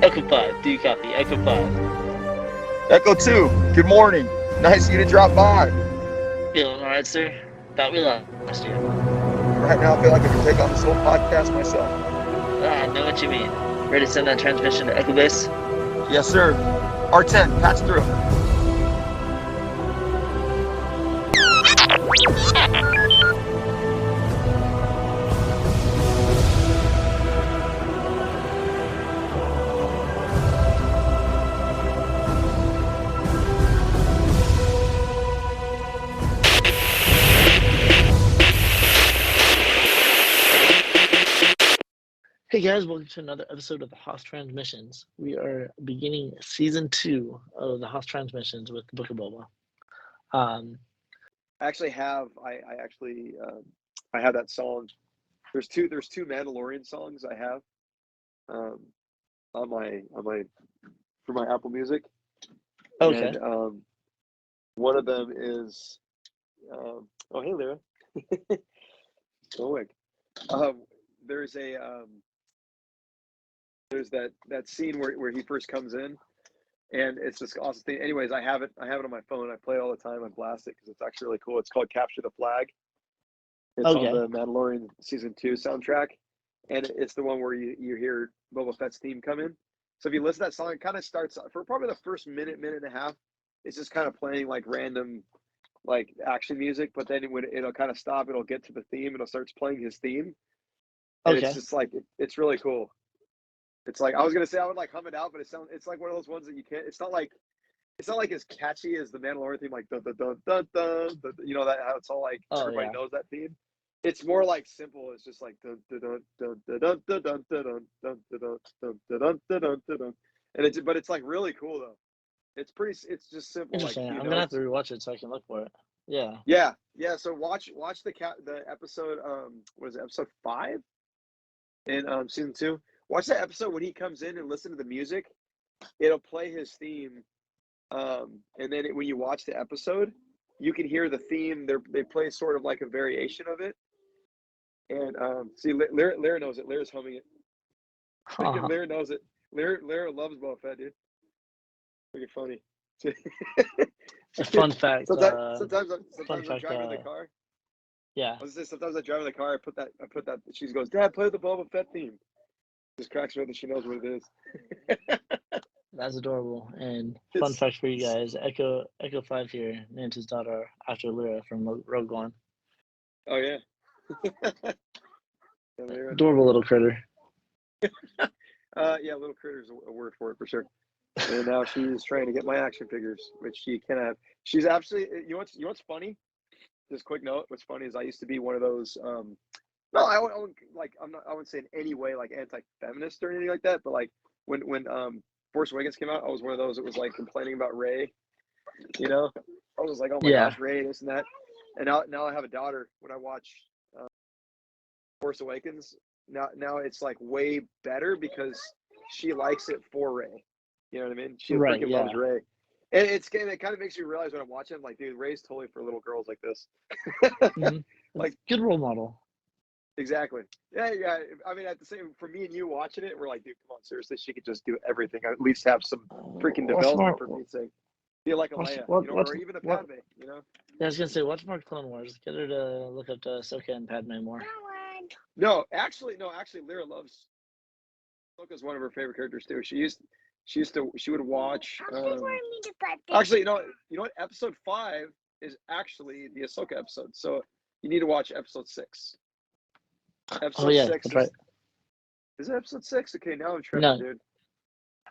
Echo 5, do you copy? Echo 5. Echo 2, good morning. Nice of you to drop by. Feeling alright, sir? Thought we lost you. Right now, I feel like I can take on this whole podcast myself. I know what you mean. Ready to send that transmission to Echo Base? Yes, sir. R10, patch through. Hey guys, welcome to another episode of the Hoth Transmissions. We are beginning season 2 of the Hoth Transmissions with the Book of Boba. I have that song. There's two Mandalorian songs I have on my for my Apple Music. Okay. And one of them is oh hey Lyra. There's that scene where he first comes in, and it's this awesome thing. Anyways, I have it on my phone. I play it all the time. I blast it because it's actually really cool. It's called Capture the Flag. It's Okay. on the Mandalorian season 2 soundtrack, and it's the one where you hear Boba Fett's theme come in. So if you listen to that song, it kind of starts for probably the first minute and a half. It's just kind of playing like random like action music, but then when it'll kind of stop, it'll get to the theme, it'll start playing his theme, and Okay. it's just like it's really cool. It's like I was gonna say I would like hum it out, but it's like one of those ones that you can't. It's not like as catchy as the Mandalorian theme, like dun dun dun dun dun. You know that how it's all like everybody knows that theme. It's more like simple. It's just like dun dun dun dun dun dun dun dun dun dun dun dun dun dun. And it's like really cool though. It's just simple. Interesting. Like I'm gonna have to rewatch it so I can look for it. Yeah. Yeah. So watch the episode. What is it? Episode 5 in season 2. Watch that episode when he comes in and listen to the music. It'll play his theme, and then when you watch the episode, you can hear the theme. They play sort of like a variation of it. And see, Lyra knows it. Lyra's humming it. Lyra knows it. Lyra loves Boba Fett, dude. Look at funny. Fun fact. Sometimes I'm driving in the car. Yeah. I was just sometimes I drive in the car. I put that. She goes, "Dad, play the Boba Fett theme." Just cracks her up that she knows what it is. That's adorable. And fun fact for you guys: Echo 5 here named his daughter after Lyra from Rogue One. Oh yeah. Adorable little critter. Yeah, little critter's a word for it for sure. And now she's trying to get my action figures, which she can have. She's absolutely. You know what's funny? Just quick note. What's funny is I used to be one of those. No, I wouldn't like. I wouldn't say in any way like anti-feminist or anything like that. But like when Force Awakens came out, I was one of those that was like complaining about Rey. You know, I was like, oh my gosh, Rey, this and that. And now I have a daughter. When I watch Force Awakens, now it's like way better because she likes it for Rey. You know what I mean? She freaking loves Rey. And it kind of makes you realize when I'm watching, I'm like, dude, Rey's totally for little girls like this. Mm-hmm. Like good role model. Exactly. Yeah. I mean, at the same, for me and you watching it, we're like, dude, come on, seriously, she could just do everything. At least have some freaking development for me saying, feel like a Leia, or even a Padme, you know? Yeah, I was gonna say, watch more Clone Wars. Get her to look up to Ahsoka and Padme more. No, actually, Lyra loves Ahsoka's one of her favorite characters too. She would watch. Actually, you know what? Episode 5 is actually the Ahsoka episode, so you need to watch episode 6. Episode 6 that's right. Is it episode 6? Okay, now I'm tripping, dude.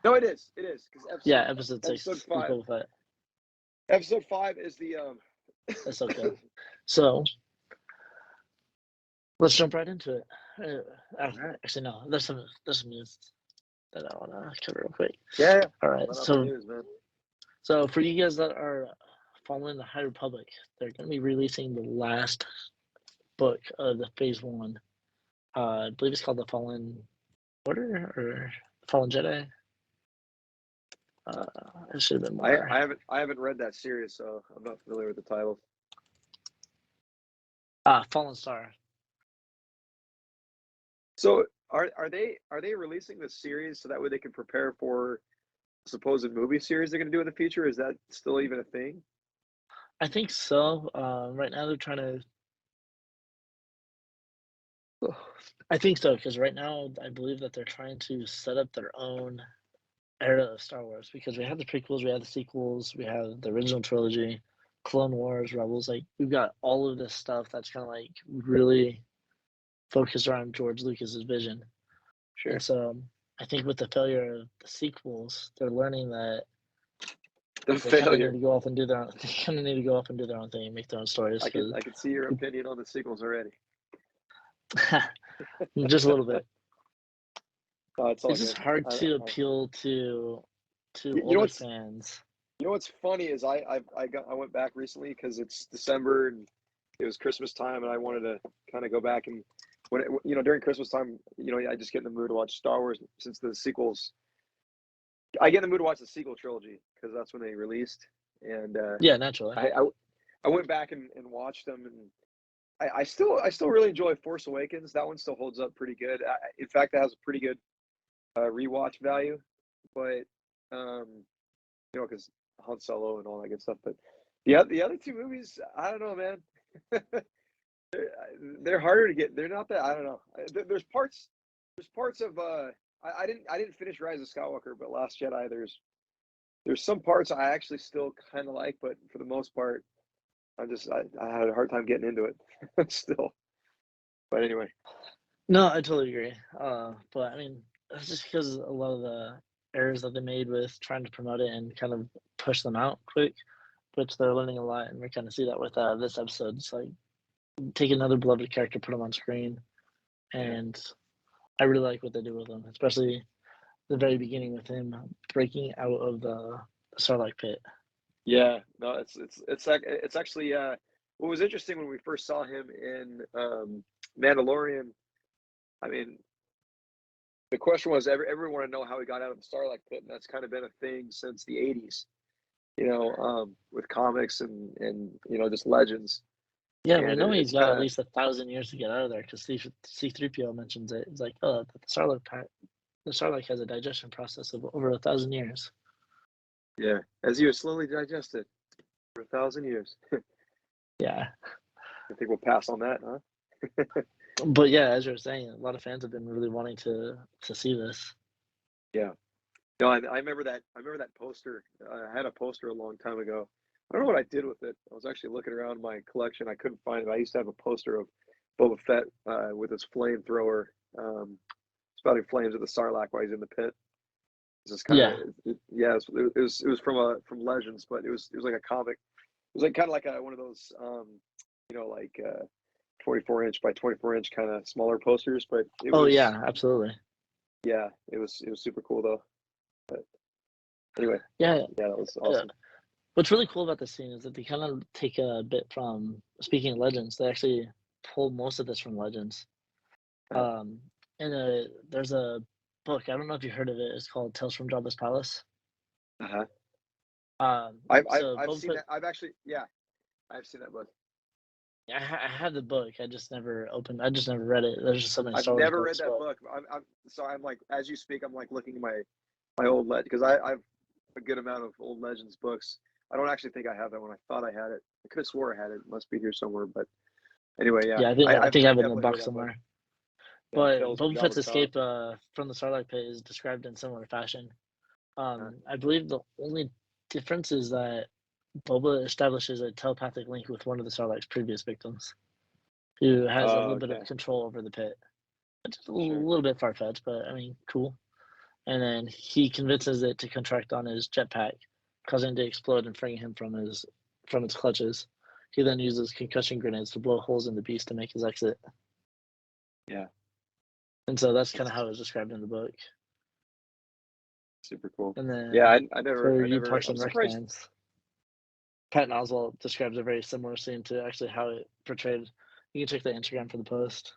No, it is. Episode 6. Episode 5. Episode 5 is the Ahsoka. So let's jump right into it. Actually, no. There's some news that I want to cover real quick. Yeah. All right. So for you guys that are following the High Republic, they're going to be releasing the last book of the Phase 1. I believe it's called The Fallen Order or Fallen Jedi. It should have been more. I haven't read that series, so I'm not familiar with the title. Fallen Star. So are they releasing this series so that way they can prepare for the supposed movie series they're going to do in the future? Is that still even a thing? I think so. Right now they're trying to. I think so because right now I believe that they're trying to set up their own era of Star Wars because we have the prequels, we have the sequels, we have the original trilogy, Clone Wars, Rebels. Like we've got all of this stuff that's kind of like really focused around George Lucas's vision. Sure. And so I think with the failure of the sequels, they're learning that The they kind of need failure. to go off and do their own. They kind of need to go off and do their own thing and make their own stories. I can see your opinion on the sequels already. Just a little bit. Oh, it's all It's just good. hard to appeal to You know older what's fans. you know what's funny is I went back recently because it's December and it was Christmas time and I wanted to kind of go back and during Christmas time I just get in the mood to watch Star Wars since the sequels. I get in the mood to watch the sequel trilogy because that's when they released and Yeah, naturally. I went back and watched them and I still really enjoy Force Awakens. That one still holds up pretty good. In fact, it has a pretty good rewatch value, but because Han Solo and all that good stuff. But the other two movies, I don't know, man. they're harder to get. They're not that. I don't know. There's parts. There's parts of. I didn't finish Rise of Skywalker, but Last Jedi. There's some parts I actually still kind of like, but for the most part, I had a hard time getting into it still. But anyway. No, I totally agree. But I mean, that's just because a lot of the errors that they made with trying to promote it and kind of push them out quick, which they're learning a lot, and we kind of see that with this episode. It's like take another beloved character, put him on screen, and I really like what they do with him, especially the very beginning with him breaking out of the Sarlacc pit. Yeah, no, it's actually what was interesting when we first saw him in Mandalorian. I mean, the question was everyone wanted to know how he got out of the Sarlacc pit, and that's kind of been a thing since the '80s. With comics and just legends. Yeah, we And know he's it's got kind at of least 1,000 years to get out of there because C-3PO mentions it. It's like, oh, the Sarlacc has a digestion process of over 1,000 years. yeah, as you slowly digest it for 1,000 years. Yeah. I think we'll pass on that, huh? But yeah, as you were saying, a lot of fans have been really wanting to see this. Yeah. No, I remember that. I remember that poster. I had a poster a long time ago. I don't know what I did with it. I was actually looking around my collection. I couldn't find it. I used to have a poster of Boba Fett with his flamethrower, spouting flames at the Sarlacc while he's in the pit. It's just kind Yeah. of yeah. It was from Legends, but it was like a comic. It was like kind of like one of those 24-inch by 24-inch kind of smaller posters. But it Oh was yeah, absolutely. yeah. It was super cool though. But anyway, Yeah. that was awesome. What's really cool about this scene is that they kind of take a bit from, speaking of Legends, they actually pull most of this from Legends. And there's a book, I don't know if you heard of it, it's called Tales from Jobless Palace. Uh-huh. I've Boba seen Fett, that. I've seen that book. I have the book, I just never read it. There's just so many I've Star Wars never read books, that book. I'm like, as you speak, I'm like looking at my old because I've a good amount of old Legends books. I don't actually think I have that one. I thought I had it. I could have swore I had it. It must be here somewhere. But anyway, yeah. yeah, I think I I've think I have it in the definitely heard box that book. somewhere. Yeah, But Tales from Boba Fett's Jabba's Palace. escape from the Sarlacc pit is described in similar fashion. Uh-huh. I believe the only difference is that Boba establishes a telepathic link with one of the Sarlacc's previous victims, who has a little bit of Okay. control over the pit. It's a Sure. little bit far fetched, but I mean, cool. And then he convinces it to contract on his jetpack, causing it to explode and freeing him from its clutches. He then uses concussion grenades to blow holes in the beast to make his exit. Yeah. And so that's kind of how it was described in the book. Super cool. And then Yeah, for you Parks I'm and Rec surprised. fans, Patton Oswalt describes a very similar scene to actually how it portrayed. You can check the Instagram for the post.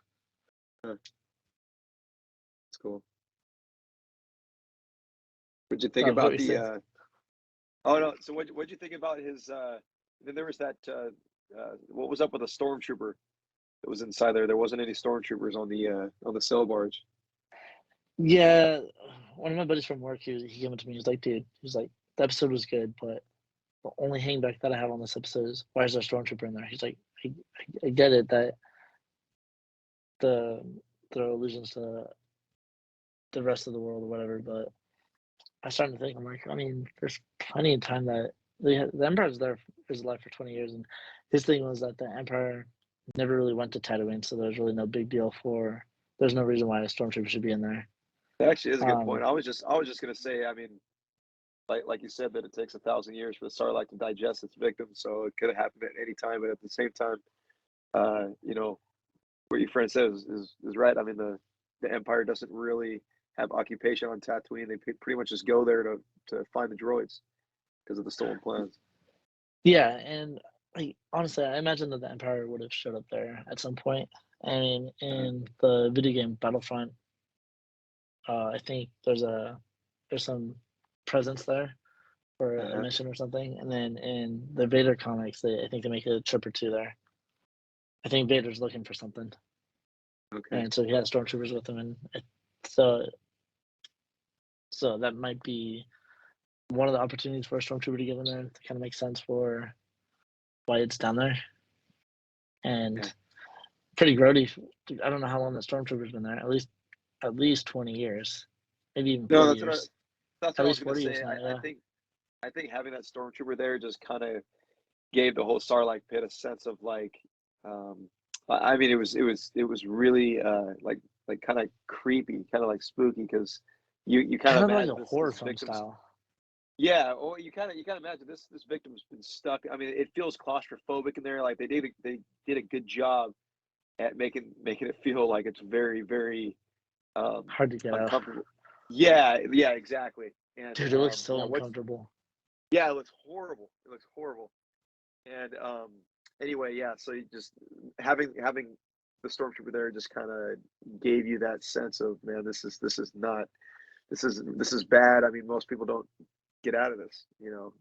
It's cool. What'd you think about the? Oh no. So what'd you think about his? Then there was that. What was up with a stormtrooper? that was inside there. There wasn't any stormtroopers on the sail barge. Yeah, one of my buddies from work, he came up to me. He's like, dude, he's like, the episode was good, but the only hangback that I have on this episode is why is there a stormtrooper in there? He's like, I get it that the allusions to the rest of the world or whatever, but I started to think, I'm like, I mean, there's plenty of time that the Empire's there is alive for 20 years, and his thing was that the Empire never really went to Tatooine, so there's really no big deal for. There's no reason why a stormtrooper should be in there. That actually is a good point. I was just gonna say, I mean, like you said, that it takes 1,000 years for the Sarlacc to digest its victims, so it could have happened at any time. But at the same time, you know, what your friend says is right. I mean, the Empire doesn't really have occupation on Tatooine. They pretty much just go there to find the droids because of the stolen plans. Yeah, and like honestly, I imagine that the Empire would have showed up there at some point. I mean, in the video game Battlefront, I think there's some presence there for a mission or something, and then in the Vader comics, I think they make a trip or two there. I think Vader's looking for something, Okay. and so he has stormtroopers with him, and so that might be one of the opportunities for a stormtrooper to get in there to kind of make sense for why it's down there. And pretty grody. I don't know how long the stormtrooper's been there. At least 20 years, maybe even 40 years. That's what I was going to say. I think having that stormtrooper there just kind of gave the whole Sarlacc pit a sense of like, I mean, it was really like kind of creepy, kind of like spooky, because you kind of imagine like a horror film style. Yeah, or you kind of imagine this victim's been stuck. I mean, it feels claustrophobic in there. Like they did a good job at making it feel like it's very, very hard to get uncomfortable. Out. Yeah, exactly. And dude, it looks so uncomfortable. Yeah, it looks horrible. And anyway, yeah. So you just having the stormtrooper there just kind of gave you that sense of, man, this is bad. I mean, most people don't get out of this, you know,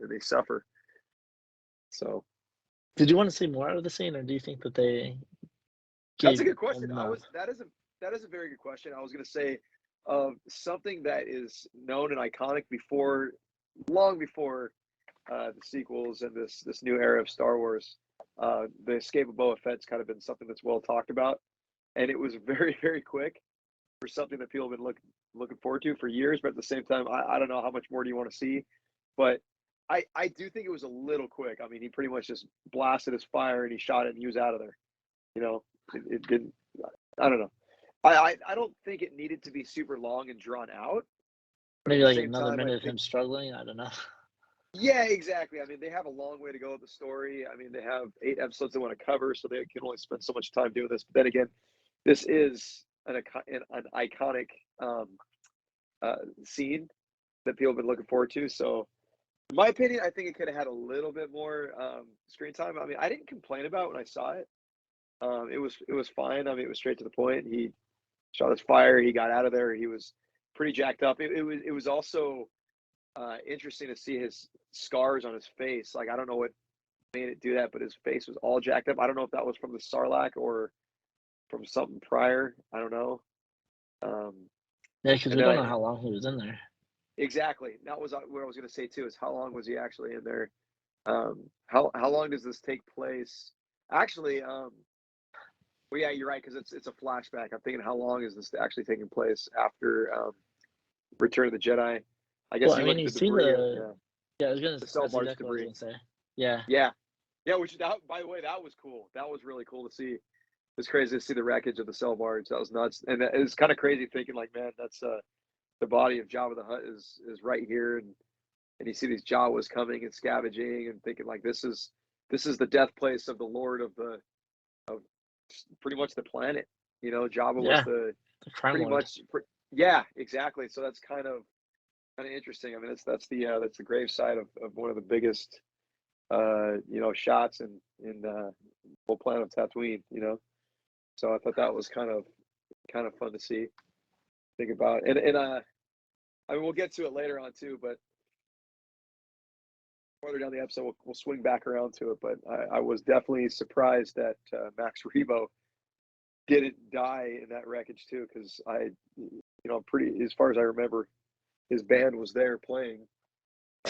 they suffer. So, did you want to see more out of the scene, or do you think that they? That's a good question. That is a very good question. I was going to say something that is known and iconic long before the sequels and this new era of Star Wars. The escape of Boba Fett's kind of been something that's well talked about, and it was very, very quick for something that people have been looking forward to for years. But at the same time, I don't know how much more do you want to see, but I do think it was a little quick. I mean, he pretty much just blasted his fire and he shot it and he was out of there. You know, it didn't. I don't know. I don't think it needed to be super long and drawn out. Maybe like another minute of him struggling. I don't know. Yeah, exactly. I mean, they have a long way to go with the story. I mean, they have 8 episodes they want to cover, so they can only spend so much time doing this. But then again, this is an iconic scene that people have been looking forward to. So, in my opinion, I think it could have had a little bit more screen time. I mean, I didn't complain about it when I saw it. It was fine. I mean, it was straight to the point. He shot his fire. He got out of there. He was pretty jacked up. It was also interesting to see his scars on his face. Like, I don't know what made it do that, but his face was all jacked up. I don't know if that was from the Sarlacc or from something prior. I don't know. Yeah, because we don't know how long he was in there. Exactly. That was what I was going to say too. Is how long was he actually in there? How long does this take place? Actually, well, yeah, you're right, because it's a flashback. I'm thinking, how long is this actually taking place after Return of the Jedi? I guess you see the yeah, I was gonna the cell barge exactly debris. What I was gonna say. Yeah. Which by the way, that was cool. That was really cool to see. It's crazy to see the wreckage of the cell barge. That was nuts, and it's kind of crazy thinking like, man, that's the body of Jabba the Hutt is right here, and you see these Jawas coming and scavenging, and thinking like, this is the death place of the Lord of pretty much the planet. You know, Jabba was the pretty Lord. Yeah, exactly. So that's kind of interesting. I mean, that's the gravesite of one of the biggest shots in the whole planet of Tatooine. You know, so I thought that was kind of fun to see, think about, and I mean, we'll get to it later on too, but Further down the episode, we'll swing back around to it. But I was definitely surprised that Max Rebo didn't die in that wreckage too, because pretty as far as I remember, his band was there playing.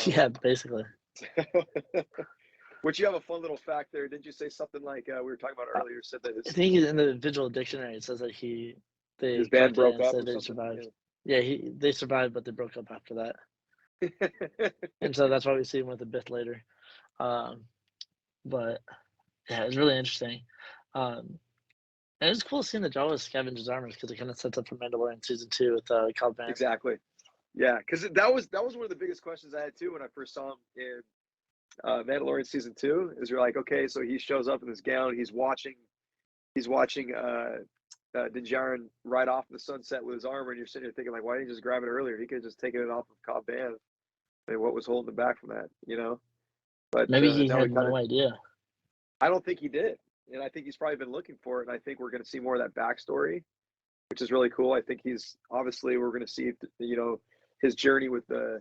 Yeah, basically. Which you have a fun little fact there. Didn't you say something like we were talking about earlier? Said that I think in the visual dictionary it says that his band broke up or they something. survived. Yeah, they survived, but they broke up after that, Yeah. and so that's why we see him with a bit later. But yeah, it's really interesting. And it's cool seeing the Jawas scavenge his armors because it kind of sets up for Mandalorian season 2 with Cobb Vanth. Exactly. Yeah, because that was one of the biggest questions I had too when I first saw him in Mandalorian season 2. Is you're like, okay, so he shows up in this gown, he's watching Din Djarin ride off in the sunset with his armor, and you're sitting there thinking like, why didn't he just grab it earlier? He could have just taken it off of Cobb Vanth. I mean, what was holding him back from that, But Maybe he now had no idea. I don't think he did, and I think he's probably been looking for it. And I think we're going to see more of that backstory, which is really cool. I think he's obviously we're going to see his journey with the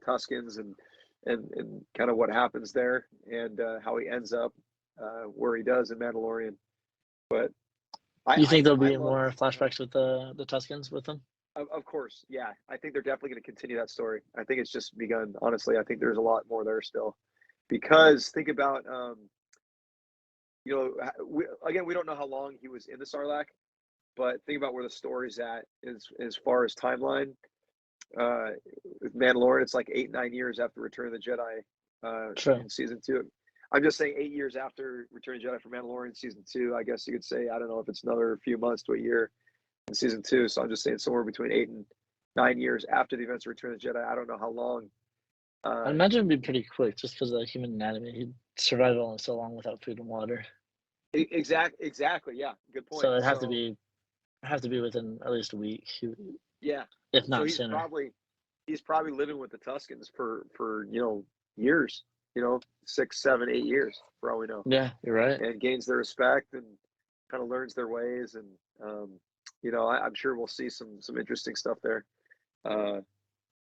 Tuscans and kind of what happens there and how he ends up where he does in Mandalorian. But You think there'll be love, more flashbacks with the Tuscans with him? Of course, yeah. I think they're definitely going to continue that story. I think it's just begun. Honestly, I think there's a lot more there still, because think about we don't know how long he was in the Sarlacc, but think about where the story's at as far as timeline. With Mandalorian, it's like 8-9 years after Return of the Jedi in season 2. I'm just saying 8 years after Return of the Jedi for Mandalorian season 2. I guess you could say, I don't know if it's another few months to a year in season 2. So I'm just saying somewhere between 8 and 9 years after the events of Return of the Jedi. I don't know how long. I imagine it'd be pretty quick just because of the human anatomy. He'd survive only so long without food and water. Exactly. Yeah. Good point. So it'd have to be within at least a week. Yeah. If not so he's sooner. He's probably living with the Tuscans for years, 6, 7, 8 years for all we know. Yeah, you're right. And gains their respect and kind of learns their ways. And, I'm sure we'll see some interesting stuff there.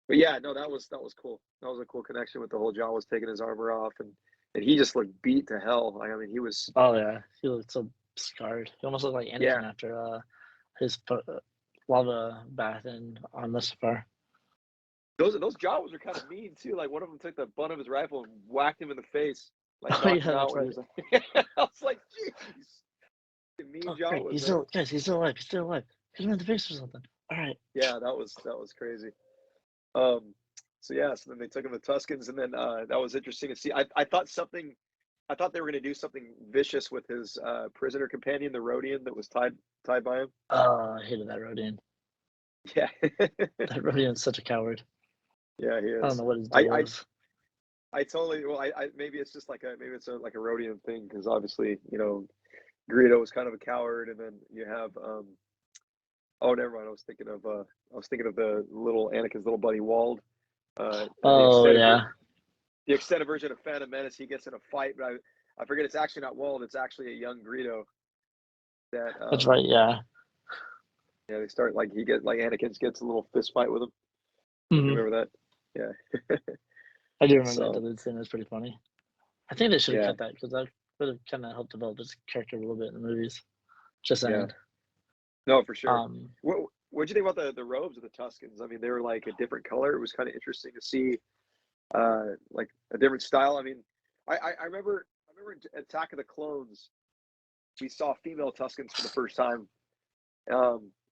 But yeah, no, that was cool. That was a cool connection with the whole Jawas taking his armor off, and he just looked beat to hell. I mean, he was. Oh yeah, he looked so scarred. He almost looked like Anakin after his lava bath on Mustafar. Those Jawas are kind of mean too. Like one of them took the butt of his rifle and whacked him in the face. Like knocked him out. Right. I was like, jeez. Mean Jawas. He's still alive. He's still alive. Hit him in the face or something. All right. Yeah, that was crazy. So then they took him to Tuscans, and then that was interesting to see. I thought they were going to do something vicious with his prisoner companion, the Rodian that was tied by him. Oh, I hated that Rodian. Yeah. That Rodian's such a coward. Yeah, he is. I don't know what his deal is. I totally. Well, I maybe it's just like a Rodian thing, because obviously Greedo was kind of a coward, and then you have oh, never mind. I was thinking of the little Anakin's little buddy Wald. The extended version of Phantom Menace, he gets in a fight, but I forget it's actually not Wald. It's actually a young Greedo. That's right. Yeah. Yeah, they start Anakin gets a little fist fight with him. Mm-hmm. You remember that? Yeah. I do remember that deleted scene. It was pretty funny. I think they should have cut that, because that would have kind of helped develop his character a little bit in the movies. Just saying. No, for sure. What do you think about the robes of the Tuscans? I mean, they were like a different color. It was kind of interesting to see, like a different style. I mean, I remember in Attack of the Clones, we saw female Tuscans for the first time.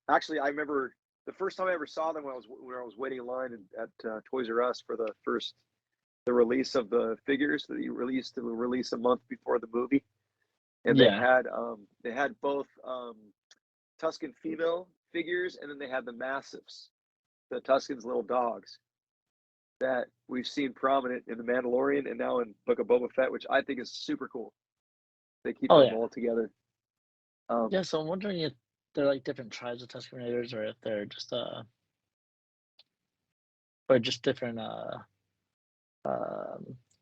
Actually, I remember the first time I ever saw them when I was waiting in line at Toys R Us for the release of the figures that you released a month before the movie, and they had both Tuscan female figures, and then they had the Mastiffs, the Tuscans' little dogs that we've seen prominent in The Mandalorian and now in Book of Boba Fett, which I think is super cool. They keep them all together. So I'm wondering if they're like different tribes of Tusken Raiders, or if they're just different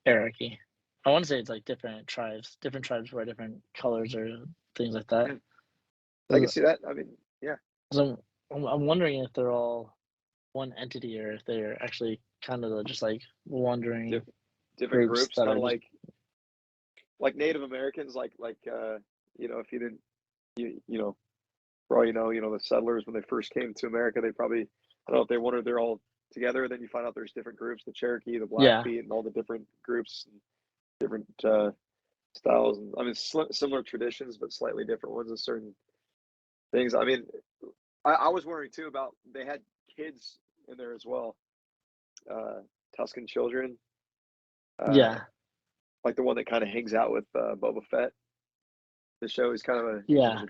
hierarchy. I want to say it's like different tribes wear different colors or things like that. I can see that. I mean, yeah. So I'm wondering if they're all one entity, or if they're actually kind of just like wandering different groups groups, that kind are of just like Native Americans, if you didn't, for all the settlers when they first came to America, they probably, I don't know if they wanted, they're all together. Then you find out there's different groups, the Cherokee, the yeah, Blackfeet, and all the different groups, and different styles. And I mean, similar traditions, but slightly different ones in certain things. I mean, I was wondering too about they had kids in there as well, Tuscan children, uh, yeah, like the one that kind of hangs out with Boba Fett. The show is kind of yeah,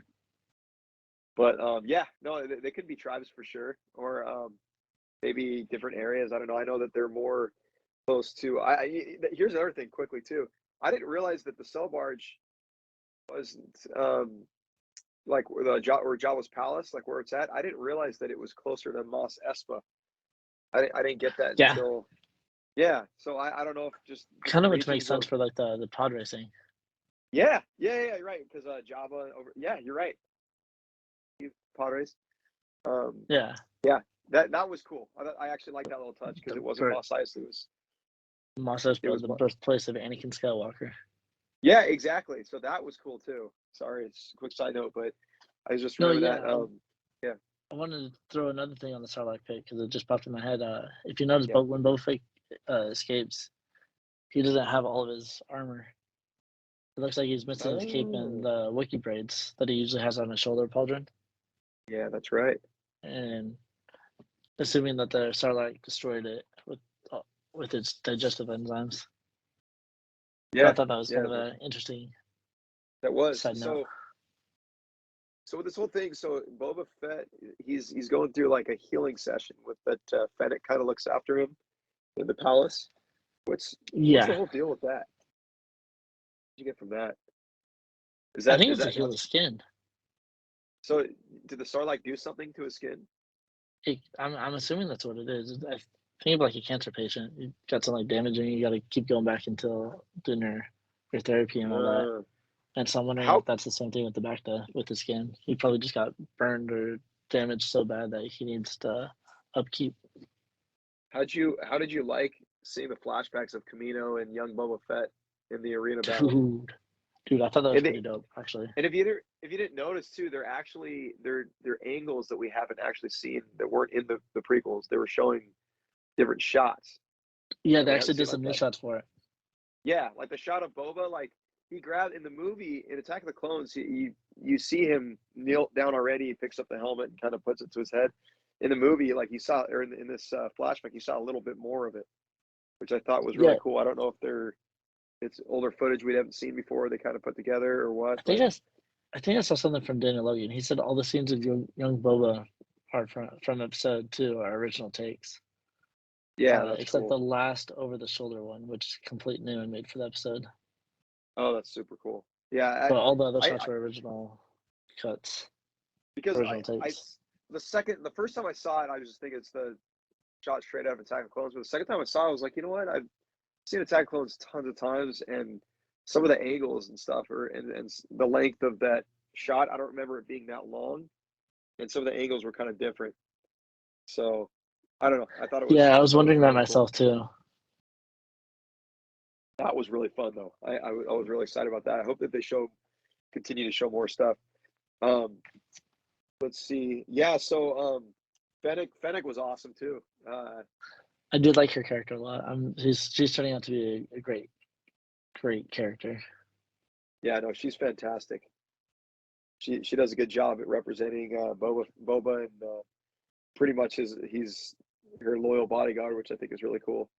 but yeah, no, they could be tribes for sure, or maybe different areas. I don't know. I know that they're more close to. Here's another thing quickly too. I didn't realize that the cell barge wasn't like where Jabba's palace, like where it's at. I didn't realize that it was closer to Mos Espa. I didn't get that yeah. until yeah. So I don't know if just Kind different of which makes regions sense of for like the pod racing. yeah, you're right, because Jabba over yeah, you're right. Padres. Um, Yeah, yeah, that was cool. I actually like that little touch because the it wasn't Mos Eisley. Mos It Espa, was the birthplace of Anakin Skywalker. yeah, exactly. So that was cool too. Sorry, it's a quick side note, but I just No, remember yeah, that. Yeah, I wanted to throw another thing on the Sarlacc pit because it just popped in my head. If you notice, yeah. when Boba Fett escapes, he doesn't have all of his armor. It looks like he's missing his cape and Oh, the wiki braids that he usually has on his shoulder pauldron. yeah, that's right. And assuming that the Sarlacc destroyed it with its digestive enzymes. So I Yeah, thought that was kind yeah, of an interesting that was. side note. So with this whole thing, so Boba Fett, he's going through like a healing session with that Fennec kind of looks after him in the palace. What's the Yeah, whole deal with that? What did you get from that? Is I that think is it's to that heal the skin. so? Did the Sarlacc do something to his skin? I'm assuming that's what it is. I think of like a cancer patient. You got some like damage and you got to keep going back until doing your therapy and all that. Uh, And so I'm wondering how if that's the same thing with with the skin. He probably just got burned or damaged so bad that he needs to upkeep. how did you like seeing the flashbacks of Camino and young Boba Fett in the arena battle? Dude, I thought that was And pretty they, dope actually. and if you didn't notice too, they're angles that we haven't actually seen that weren't in the prequels. They were showing different shots Yeah, that they we haven't actually seen did like some new that. shots for it. Yeah, like the shot of Boba, like he grabbed in the movie in Attack of the Clones. You see him kneel down already. He picks up the helmet and kind of puts it to his head. In the movie, like you saw, or in this flashback, you saw a little bit more of it, which I thought was really Yeah, cool. I don't know if it's older footage we haven't seen before they kind of put together or what, I think but that's I think I saw something from Daniel Logan. He said all the scenes of young Boba are from episode 2 are original takes. yeah, that's Except the cool. last over the shoulder one, which is complete new and made for the episode. Oh, that's super cool. Yeah, But all the other I shots were original cuts, because original takes. the first time I saw it, I was just thinking it's the shot straight out of Attack of the Clones. But the second time I saw it, I was like, you know what? I've seen Attack of the Clones tons of times, and some of the angles and stuff, and the length of that shot, I don't remember it being that long, and some of the angles were kind of different. So I don't know. Yeah, I was I thought it was wondering that really cool. myself too. That was really fun though. I was really excited about that. I hope that they continue to show more stuff. Um, let's see. Yeah, so Fennec was awesome too. I did like her character a lot. She's turning out to be a great character. Yeah, no, she's fantastic. She does a good job at representing Boba and pretty much he's her loyal bodyguard, which I think is really cool.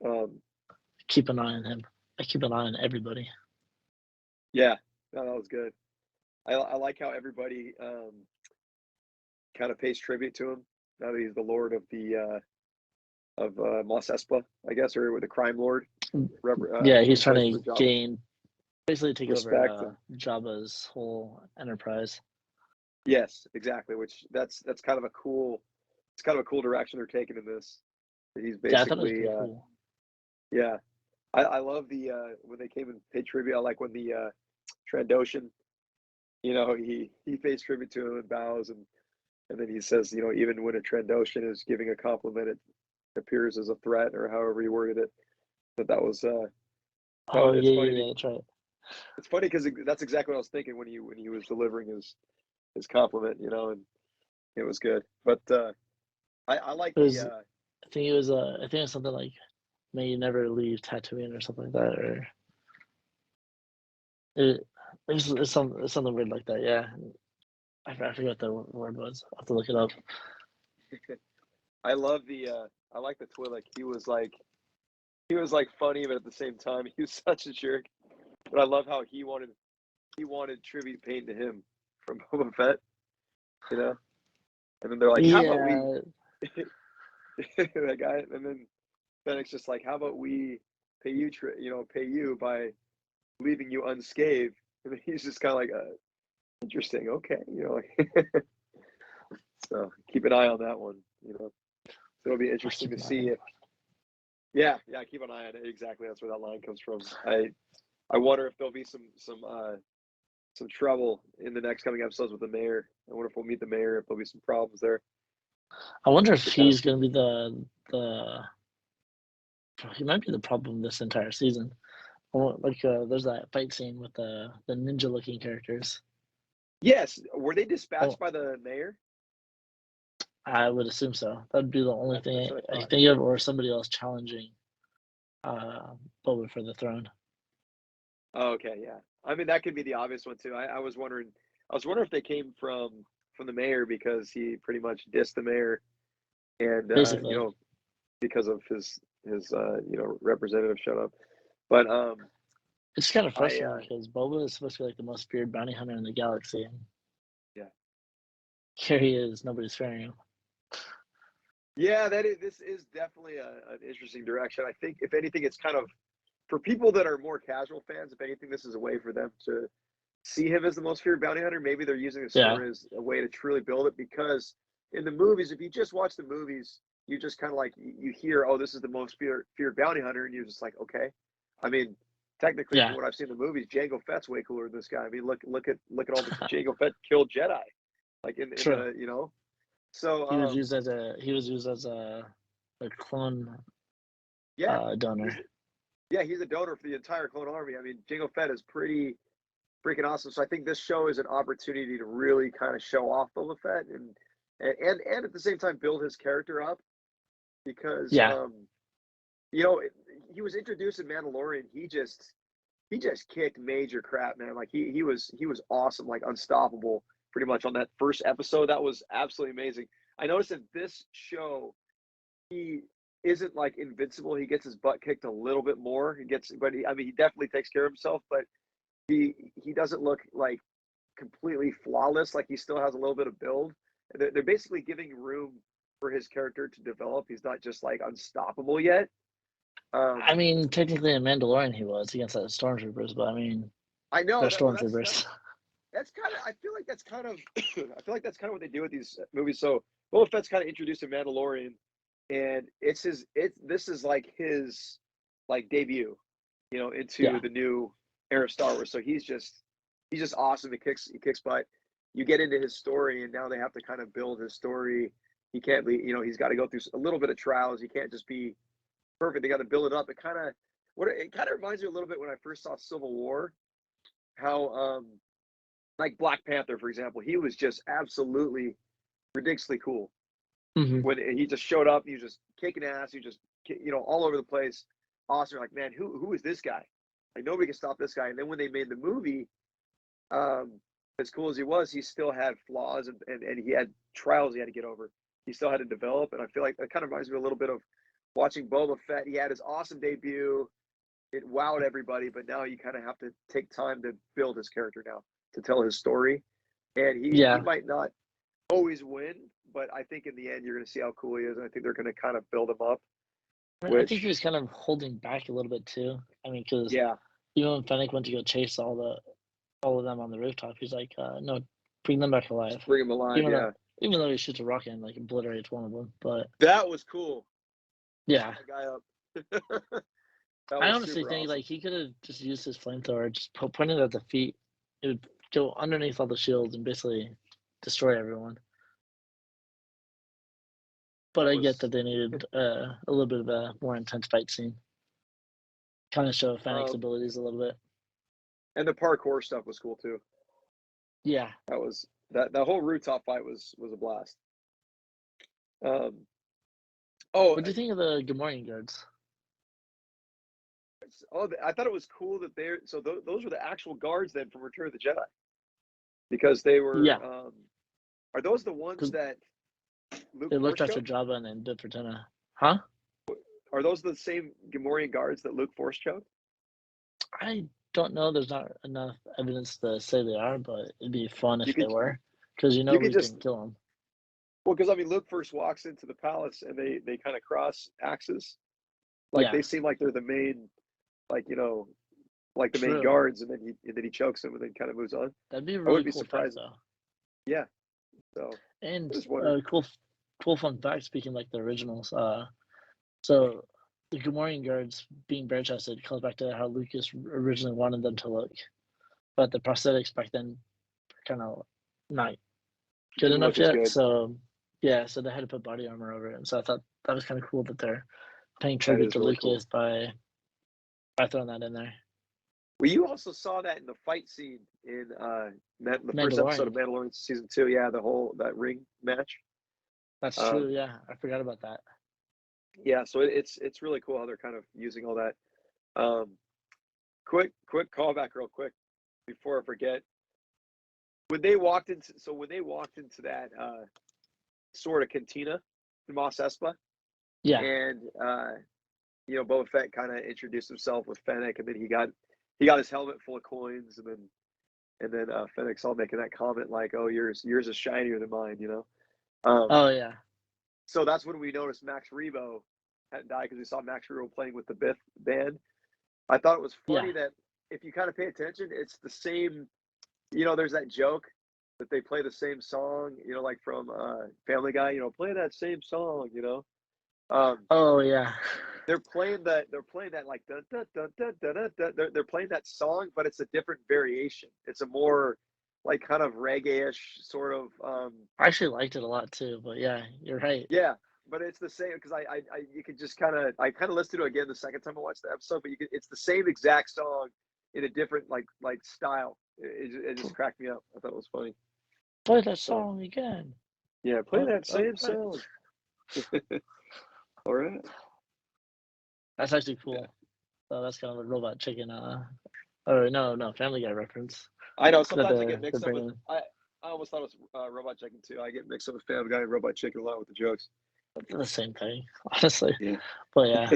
Um, Keep an eye on him. I keep an eye on everybody. yeah, no, that was good. I like how everybody kind of pays tribute to him now that he's the Lord of the Mos Espa, I guess, or the crime lord, Yeah, he's trying replacing to for Jabba. gain basically take over Respect and Jabba's whole enterprise. yes, exactly. Which that's kind of a cool. It's kind of a cool direction they're taking in this. He's Yeah, I thought it was basically pretty cool. yeah. I love the when they came and paid tribute. I like when the Trandoshan, he pays tribute to him and bows and then he says, even when a Trandoshan is giving a compliment, it appears as a threat or however he worded it. That was Oh it's yeah, funny. yeah, that's right. It's funny because that's exactly what I was thinking when he was delivering his compliment, and it was good. But I like It was. the I think it was. I think it was something like, "May you never leave Tatooine" or something like that, or it's something weird like that. Yeah, I forgot what the word was. I'll have to look it up. I love the I like the Twi'lek. He was like funny, but at the same time he was such a jerk. But I love how he wanted tribute paint to him from Boba Fett, you know. And then they're like, "How about we?" Yeah, That guy, and then Fennec's just like, "How about we pay you, pay you by leaving you unscathed?" And then he's just kind of like, "Interesting, okay, like." So keep an eye on that one, So it'll be I'll interesting keep to an eye see on it. if, yeah, keep an eye on it. Exactly, that's where that line comes from. I wonder if there'll be some trouble in the next coming episodes with the mayor. I wonder if we'll meet the mayor, if there'll be some problems there. I wonder if To kind of, he's gonna be the. He might be the problem this entire season. Like, there's that fight scene with the ninja looking characters. yes, were they Oh, dispatched by the mayor? I would assume so. That'd be the only That's thing what I I thought. think of, or somebody else challenging Boba for the throne. Oh, okay, yeah. I mean, that could be the obvious one too. I was wondering if they came from the mayor because he pretty much dissed the mayor, and Basically, because of his representative showed up. But it's kind of I frustrating because Boba is supposed to be like the most feared bounty hunter in the galaxy, and yeah. here he is. Nobody's fearing him. Yeah, this is definitely an interesting direction. I think if anything, it's kind of for people that are more casual fans. If anything, this is a way for them to see him as the most feared bounty hunter. Maybe they're using the Yeah, story as a way to truly build it because in the movies, if you just watch the movies, you just kind of like you hear, oh, this is the most feared bounty hunter, and you're just like, okay. I mean, technically, from yeah. what I've seen in the movies, Jango Fett's way cooler than this guy. I mean, look at all the Jango Fett killed Jedi, like in True. the. So He was used as a clone yeah, donor. he's he's a donor for the entire Clone Army. I mean, Jango Fett is pretty freaking awesome. So I think this show is an opportunity to really kind of show off Boba Fett and at the same time build his character up because Yeah, you know he was introduced in Mandalorian. He just kicked major crap, man. Like he was awesome, like unstoppable, pretty much on that first episode. That was absolutely amazing. I noticed that this show he isn't like invincible. He gets his butt kicked a little bit more. I mean, he definitely takes care of himself, but he doesn't look like completely flawless. Like he still has a little bit of build. They're basically giving room for his character to develop. He's not just like unstoppable yet. I Um, mean, technically in Mandalorian he was against the stormtroopers, but I mean, I know they're that. Well, stormtroopers. that's kind of. I feel like that's kind of. I feel like that's kind of what they do with these movies. So Boba Fett's kind of introduced in Mandalorian, and it's his. This is like his like debut, into Yeah, the new era of Star Wars. So he's just awesome. He kicks butt. You get into his story, and now they have to kind of build his story. He can't be. He's got to go through a little bit of trials. He can't just be perfect. They got to build it up. It kind of reminds me a little bit when I first saw Civil War, how like Black Panther, for example, he was just absolutely ridiculously cool hmm when he just showed up. He was just kicking ass. He just all over the place. Awesome. You're like, man, who is this guy? Like nobody can stop this guy. And then when they made the movie, um, as cool as he was, he still had flaws and he had trials he had to get over. He still had to develop. And I feel like that kind of reminds me a little bit of watching Boba Fett. He had his awesome debut. It wowed everybody, but now you kind of have to take time to build his character now to tell his story. And he yeah. might not always win, but I think in the end you're going to see how cool he is, and I think they're going to kind of build him up. I think he Which, was kind of holding back a little bit too. I mean, because yeah, even when Fennec went to go chase all of them on the rooftop, he's like, "No, bring them back alive." just bring him alive. Even though Yeah, even though he shoots a rocket and like obliterates one of them, but that was cool. yeah, That guy up. That I was honestly super think awesome. like he could have just used his flamethrower, just point it at the feet. It would go underneath all the shields and basically destroy everyone. But That I get was that they needed a little bit of a more intense fight scene. Kind of show Fennec's Um, abilities a little bit. and the parkour stuff was cool too. Yeah. That whole rooftop fight was a blast. Um, oh, What do you think of the Good Morning guards? I thought it was cool that those were the actual guards then from Return of the Jedi, because they were. Yeah, Are those the ones because that Luke they force looked after choked? Jabba and then did for Tenna. Huh? Are those the same Gamorrean guards that Luke force choked? I don't know. There's not enough evidence to say they are, but it'd be fun You if they could were, because you could Luke just didn't kill him. well, because I mean, Luke first walks into the palace and they kind of cross axes, like Yeah, they seem like they're the main, like like the main true. guards, and then he chokes him and then kind of moves on. That'd be a I really wouldn't be cool fact, surprised. though. Yeah, so I And just wondered. cool fun fact. Speaking like the originals, so the Good Morning guards being bare chested comes back to how Lucas originally wanted them to look, but the prosthetics back then kind of not good Didn't look enough as yet. good. So yeah, so they had to put body armor over it. And so I thought that was kind of cool that they're paying That tribute is to really cool. Lucas by throwing that in there. Well, you also saw that in the fight scene in the first episode of Mandalorian. Mandalorian season 2. Yeah, that ring match. That's Um, true. Yeah, I forgot about that. yeah, so it's really cool how they're kind of using all that. Um, quick callback, real quick, before I forget. When they walked into that sort of cantina in Mos Espa, Yeah, and Boba Fett kind of introduced himself with Fennec, and then he got his helmet full of coins, and then Fennec's all making that comment like, "Oh, yours is shinier than mine," you know. oh yeah, So that's when we noticed Max Rebo hadn't died, because we saw Max Rebo playing with the Biff band. I thought it was yeah, funny that if you kind of pay attention, it's the same. There's that joke that they play the same song, like from Family Guy, play that same song, Um, oh yeah. they're playing that like dun, dun, dun, dun, dun, dun, dun. They're playing that song, but it's a different variation. It's a more like kind of reggae-ish sort of I actually liked it a lot too. But yeah, you're right. yeah, but it's the same, because I you could just I kind of listened to it again the second time I watched the episode, but it's the same exact song in a different like style. It just cracked me up. I thought it was funny. Play that So song again. yeah, play Oh, that same right. song. All right. That's actually Yeah. cool. So that's kind of a robot chicken. Or no, Family Guy reference I know. that Sometimes I get they're mixed up with bringing. I almost thought it was Robot Chicken too. I get mixed up with Family Guy and Robot Chicken a lot with the jokes. The same thing, honestly. Yeah. But yeah,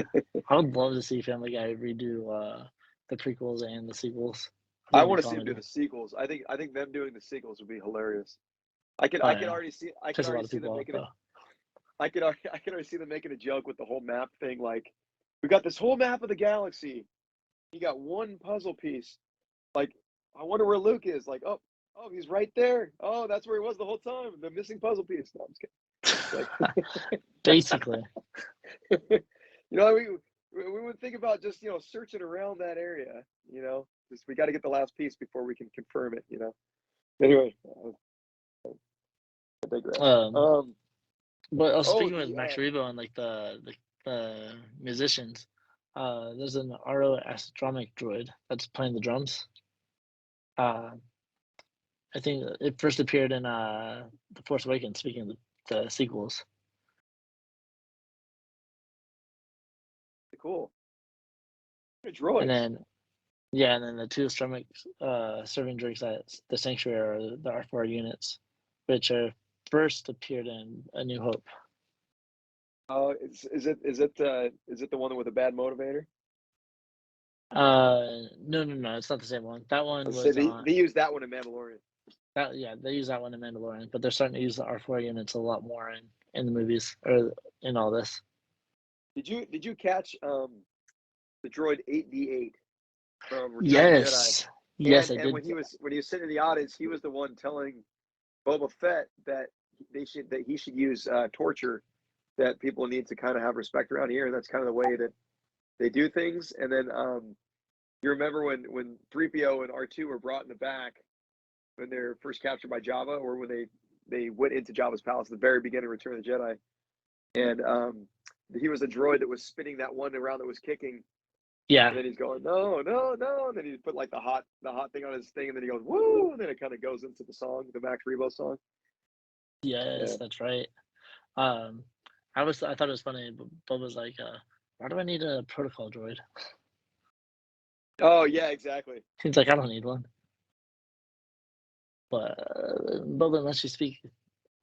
I would love to see Family Guy redo the prequels and the sequels. I think I it'd be want to see them do comedy. the sequels. I think them doing the sequels would be hilarious. Oh I could yeah, piss a lot already of see people them off making it. though. I could already see them making a joke with the whole map thing. Like, we got this whole map of the galaxy. You got one puzzle piece. Like, I wonder where Luke is. Like, oh, he's right there. Oh, that's where he was the whole time. The missing puzzle piece. No, I'm just kidding. Basically, We would think about just searching around that area. Just we got to get the last piece before we can confirm it. Anyway, I digress. um, but Oh, speaking with Max Rebo and like the musicians, there's an RO astronomic droid that's playing the drums. Uh, I think it first appeared in The Force Awakens. Speaking of the sequels, cool. and Droids. then yeah, and then the two astronomic serving drinks at the Sanctuary are the R4 units, which are first appeared in A New Hope. Is it the one with a bad motivator? No, it's not the same one. That one Let's say was on they use that one in Mandalorian. that. Yeah, they use that one in Mandalorian, but they're starting to use the R4 units a lot more in the movies or in all this. Did you catch the droid 8D8 from Return of the Jedi? Yes, yes, I And did. when he was sitting in the audience, he was the one telling Boba Fett that he should use torture, that people need to kind of have respect around here, and that's kind of the way that they do things. And then you remember when 3PO and R2 were brought in the back when they're first captured by Jabba, or when they went into Jabba's palace at the very beginning of Return of the Jedi, and he was a droid that was spinning that one around that was kicking. Yeah, And then he's going, no, no, no. And then he put like the hot thing on his thing, and then he goes, woo, and then it kind of goes into the song, the Max Rebo song. yes, Yeah. that's right. Um, I thought it was funny. Bob was like, "Why do I need a protocol droid?" Oh yeah, exactly. He's like, "I don't need one." But Boba lets you speak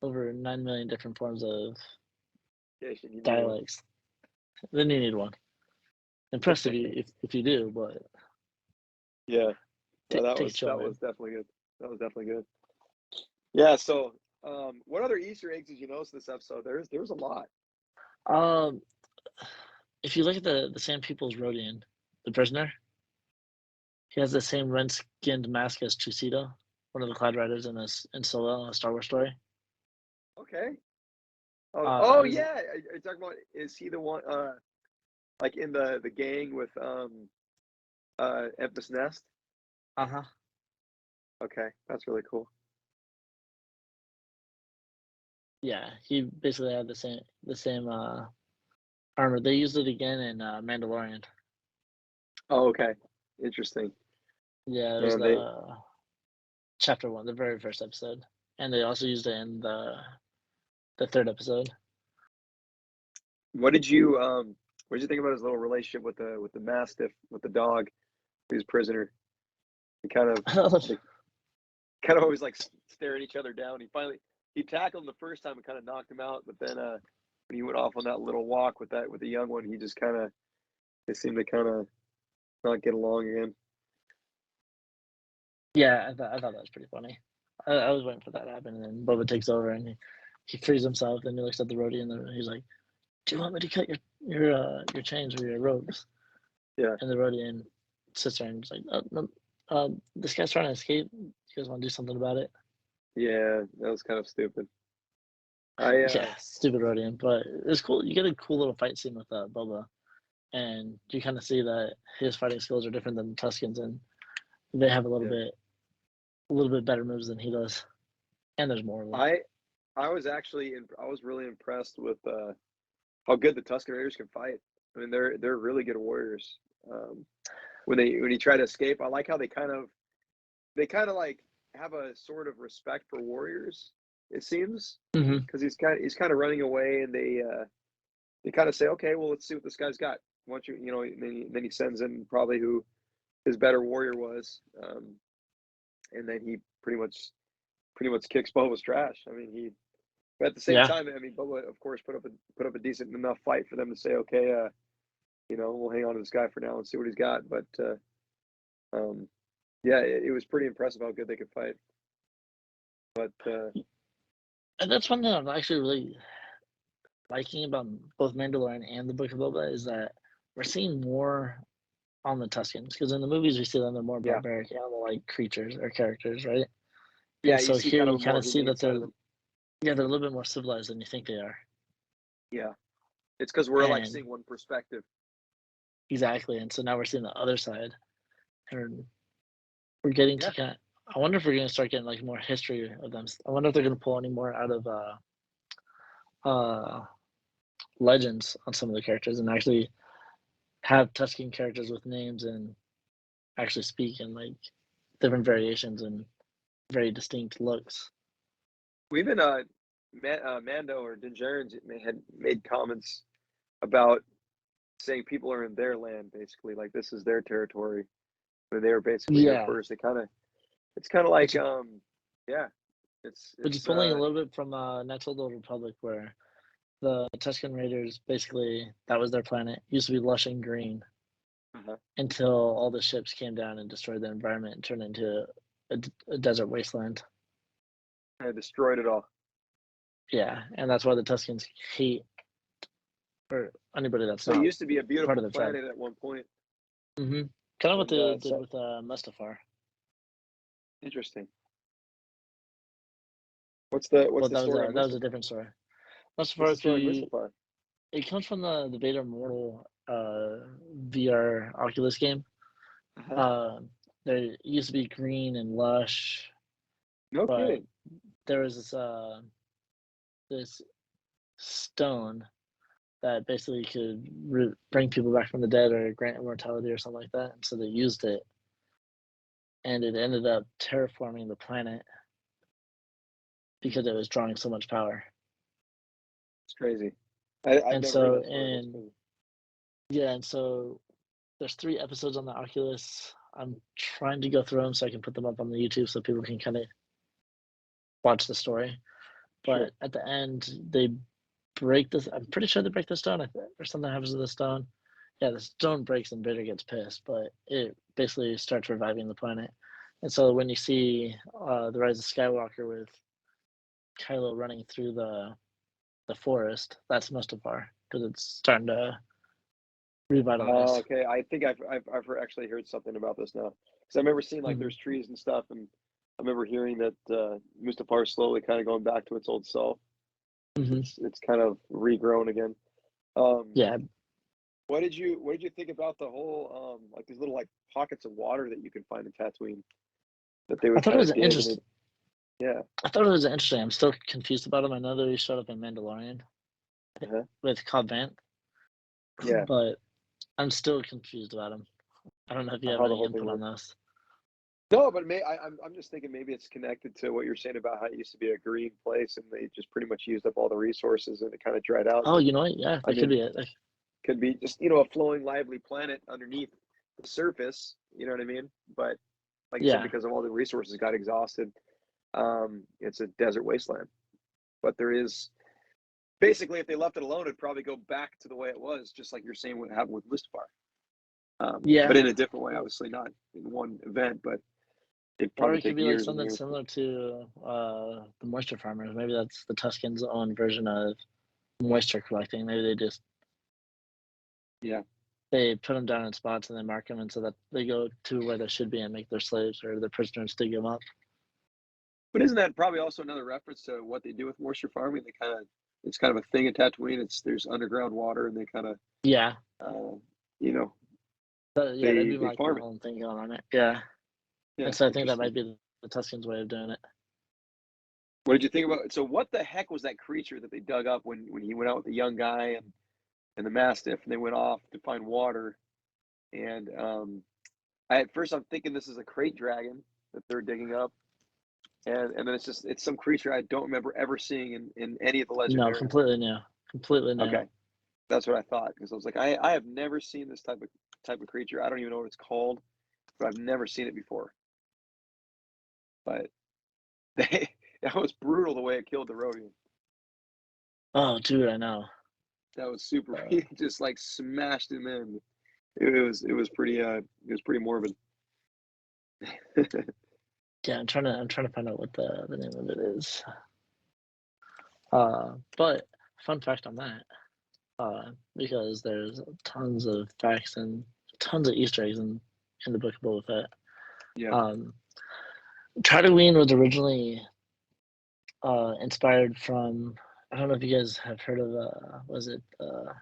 over 9 million different forms of Yeah, you need one. dialects. Then you need one. Impressed if you do, but Yeah, no, take a chill, that man. was definitely good. That was definitely good. Yeah. So, what other Easter eggs did you notice this episode? There's a lot. Um, if you look at the same people's Rodian, the prisoner, he has the same red-skinned mask as Chusito, one of the Cloud Riders in Solo, a Star Wars story. Okay. Oh, It oh was yeah. Are you talking about? Is he the one? Like in the gang with Emphasis Nest? uh-huh. Okay, that's really cool. Yeah, he basically had the same armor. They used it again in Mandalorian. Oh, okay. Interesting. Yeah, it was And they, the chapter 1, the very first episode, and they also used it in the third episode. what did you think about his little relationship with the Mastiff, with the dog, who's prisoner? He kind of they kind of always like stare at each other down. He tackled him the first time and kind of knocked him out, but then when he went off on that little walk with the young one, he just kind of they seemed to kind of not get along again. Yeah, I thought that was pretty funny. I was waiting for that to happen, and then Boba takes over and he frees himself. Then he looks at the roadie and he's like, "Do you want me to cut your chains or your ropes?" Yeah, And the roadie sits there and he's like, no, "This guy's trying to escape. You guys want to do something about it?" yeah, that was kind of stupid. I Yeah, stupid Rodian, but it's cool. You get a cool little fight scene with Boba, and you kind of see that his fighting skills are different than the Tuscans, and they have yeah, a little bit better moves than he does, and there's more of them. I I was I was really impressed with how good the Tuscan Raiders can fight. I mean, they're really good warriors. Um, when he tried to escape, I like how they kind of like have a sort of respect for warriors. It seems Hmm. because he's kind of running away, and they kind of say, okay, well, let's see what this guy's got. Why don't you know? And then he sends in probably who his better warrior was, and then he pretty much kicks Boba's trash. I mean, but at the same Yeah, time, I mean, Boba of course put up a decent enough fight for them to say, okay, we'll hang on to this guy for now and see what he's got. But um, yeah, it was pretty impressive how good they could fight. But and that's one thing I'm actually really liking about both Mandalorian and the Book of Boba is that we're seeing more on the Tuscans because in the movies we see them they're more yeah, barbaric animal-like creatures or characters, right? yeah, And you so see here kind of you a kind more of see humane that side of them. they're a little bit more civilized than you think they are. Yeah, it's because we're like And seeing one perspective. exactly, and so now we're seeing the other side, and we're getting to Yeah, kind of. I wonder if we're going to start getting like more history of them. I wonder if they're going to pull any more out of uh legends on some of the characters and actually have Tuscan characters with names and actually speak in like different variations and very distinct looks. we've been Mando or Din Djarin had made comments about saying people are in their land, basically, like this is their territory. When they were basically here Yeah, first, it's kind of like which yeah, which is it's pulling a little bit from Untitled Republic, where the Tuscan Raiders basically that was their planet. Used to be lush and green uh until all the ships came down and destroyed the environment and turned into a desert wasteland. I destroyed it all. Yeah, and that's why the Tuscans hate or anybody that's So it not used to be a part of beautiful their tribe. planet at one point, Hmm. Kind of what and they did so with Mustafar. interesting. Well, what's the story on that was a Mustafar? different story. What's Mustafar, the story on Mustafar? it comes from the Vader Mortal VR Oculus game. Uh-huh. Uh, there used to be green and lush, No but kidding. there was this stone that basically could bring people back from the dead or grant immortality or something like that. And so they used it, and it ended up terraforming the planet because it was drawing so much power. It's crazy. I've And never so heard that story. That's in crazy. yeah, and so there's 3 episodes on the Oculus. I'm trying to go through them so I can put them up on the YouTube so people can kind of watch the story. But Sure. at the end, they break this. I'm pretty sure they break the stone, or something happens to the stone. Yeah, the stone breaks and Vader gets pissed, but it basically starts reviving the planet. And so when you see the Rise of Skywalker with Kylo running through the forest, that's Mustafar because it's starting to revitalize. Okay. I think I've actually heard something about this now because I remember seeing like Mhm. there's trees and stuff, and I remember hearing that Mustafar is slowly kind of going back to its old self. Mhm. It's kind of regrown again. Um, Yeah, what did you think about the whole like these little like pockets of water that you can find in Tatooine that they I would thought it kind was of dig and interesting. yeah. I thought it was interesting. I'm still confused about him. I know that he showed up in Mandalorian Uh-huh. with Cobb Vanth, Yeah. but I'm still confused about him. I don't know if you have How the any whole thing input on works. this. No, but I'm just thinking maybe it's connected to what you're saying about how it used to be a green place and they just pretty much used up all the resources and it kind of dried out. Oh, But you know what? Yeah, I that could mean, be it. could be just a flowing, lively planet underneath the surface. You know what I mean? But like you said, Yeah, because of all the resources got exhausted, it's a desert wasteland. But there is basically, if they left it alone, it'd probably go back to the way it was, just like you're saying what happened with Mustafar. But yeah. in a different way, obviously not in one event, but it'd Or probably it could take be like years and something years. similar to the moisture farmers. Maybe that's the Tuscans' own version of moisture collecting. Maybe Yeah. they put them down in spots and they mark them, and so that they go to where they should be and make their slaves or their prisoners dig them up. But isn't that probably also another reference to what they do with moisture farming? It's kind of a thing in Tatooine. There's underground water, and they kind of, Yeah, uh, you know, yeah, that'd they be they like the farm it. whole thing going on it. Yeah, Yeah, and so I think that interesting. might be the Tuscans' way of doing it. What did you think about? So, what the heck was that creature that they dug up when he went out with the young guy and the mastiff, and they went off to find water? And at first I'm thinking this is a crate dragon that they're digging up, and then it's some creature I don't remember ever seeing in any of the No, legendary. completely new, completely new. Okay, that's what I thought because I was like, I have never seen this type of creature. I don't even know what it's called, but I've never seen it before. But they that was brutal the way it killed the Rodian. Oh, dude, I know. That was super. Uh, He just like smashed him in. It was pretty morbid. yeah, I'm trying to find out what the name of it is. But fun fact on that, because there's tons of facts and tons of Easter eggs in the book of Boba Fett. Yeah. Um, Tatooine was originally inspired from. I don't know if you guys have heard of was it the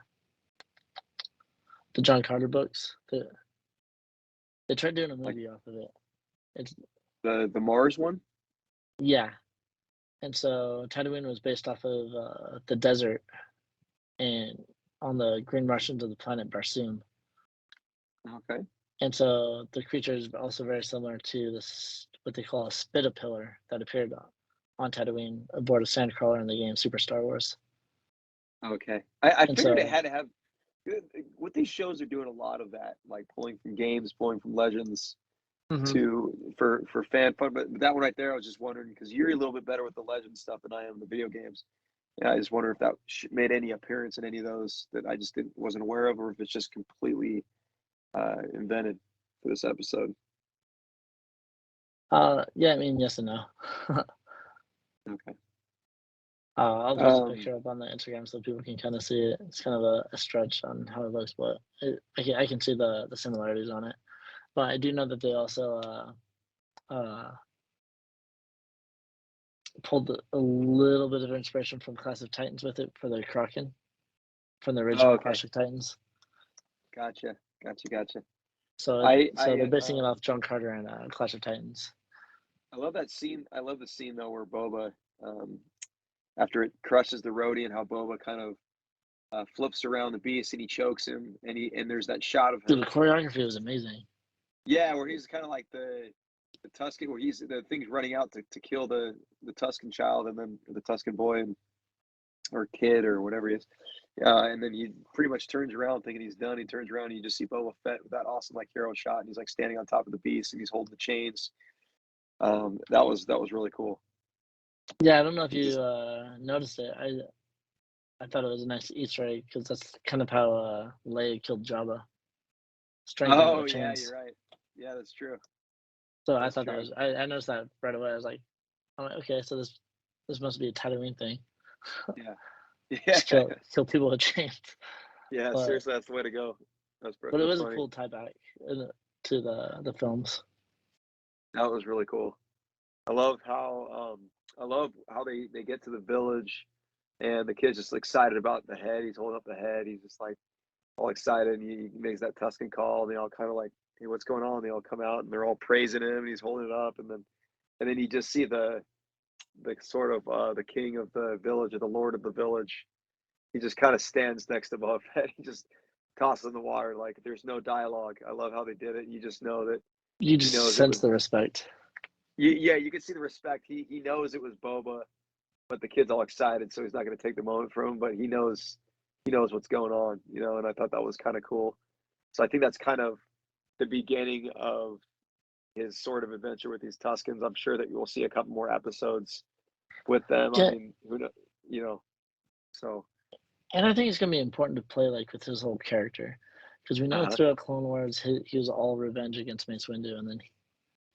John Carter books? They tried doing a Like movie off of it. It's the Mars one. yeah, and so Tatooine was based off of the desert and on the green Martians of the planet Barsoom. Okay. And so the creature is also very similar to this what they call a spitapillar that appeared on Tatooine aboard a sandcrawler in the game Super Star Wars. Okay. I And figured it so had to have. What these shows are doing a lot of that, like pulling from games, pulling from legends Mhm. to for fan fun. But that one right there, I was just wondering because you're a little bit better with the legend stuff than I am in the video games. Yeah, I just wonder if that made any appearance in any of those that I just wasn't aware of, or if it's just completely invented for this episode. yeah, I mean yes and no. Okay. I'll post a Um, picture up on the Instagram so people can kind of see it. It's kind of a stretch on how it looks, but I can see the similarities on it. But I do know that they also uh, pulled a little bit of inspiration from Clash of Titans with it for the Kraken from the oh, original okay. Clash of Titans. Gotcha. So I so I they're basing it um off John Carter and Clash of Titans. I love that scene. I love the scene though where Boba, after it crushes the roadie and how Boba kind of flips around the beast and he chokes him, and there's that shot of Dude, him. the choreography was amazing. Yeah, where he's kind of like the Tuscan, where he's the thing's running out to kill the Tuscan child, and then the Tuscan boy or kid or whatever he is. And then he pretty much turns around thinking he's done. He turns around and you just see Boba Fett with that awesome like hero shot, and he's like standing on top of the beast and he's holding the chains. That was really cool. Yeah, I don't know if He you just noticed it. I thought it was a nice Easter egg because that's kind of how Leia killed Jabba, strangling him oh with yeah, chains. you're right. Yeah, that's true. So I That's thought that true. was I noticed that right away. I'm like, okay, so this must be a Tatooine thing. Yeah, Just yeah, kill people with chains. yeah. But Seriously, that's the way to go. it That's was a funny. cool tie back to the films. That was really cool. I love how they get to the village, and the kid's just excited about the head. He's holding up the head. He's just like all excited. And he makes that Tuscan call, and they all kind of like, hey, what's going on? They all come out, and they're all praising him, and he's holding it up, and then you just see the sort of the king of the village or the lord of the village. He just kind of stands next to Boba Fett. He just tosses in the water like there's no dialogue. I love how they did it. You just know that You he just knows it sense was. the respect. Yeah, you can see the respect. He knows it was Boba, but the kid's all excited, so he's not going to take the moment from him. But he knows what's going on, you know. And I thought that was kind of cool. So I think that's kind of the beginning of his sort of adventure with these Tuscans. I'm sure that we'll see a couple more episodes with them. I Yeah, mean, who know, you know. So and I think it's gonna be important to play like with his whole character, because we know uh, throughout Clone Wars he was all revenge against Mace Windu, and then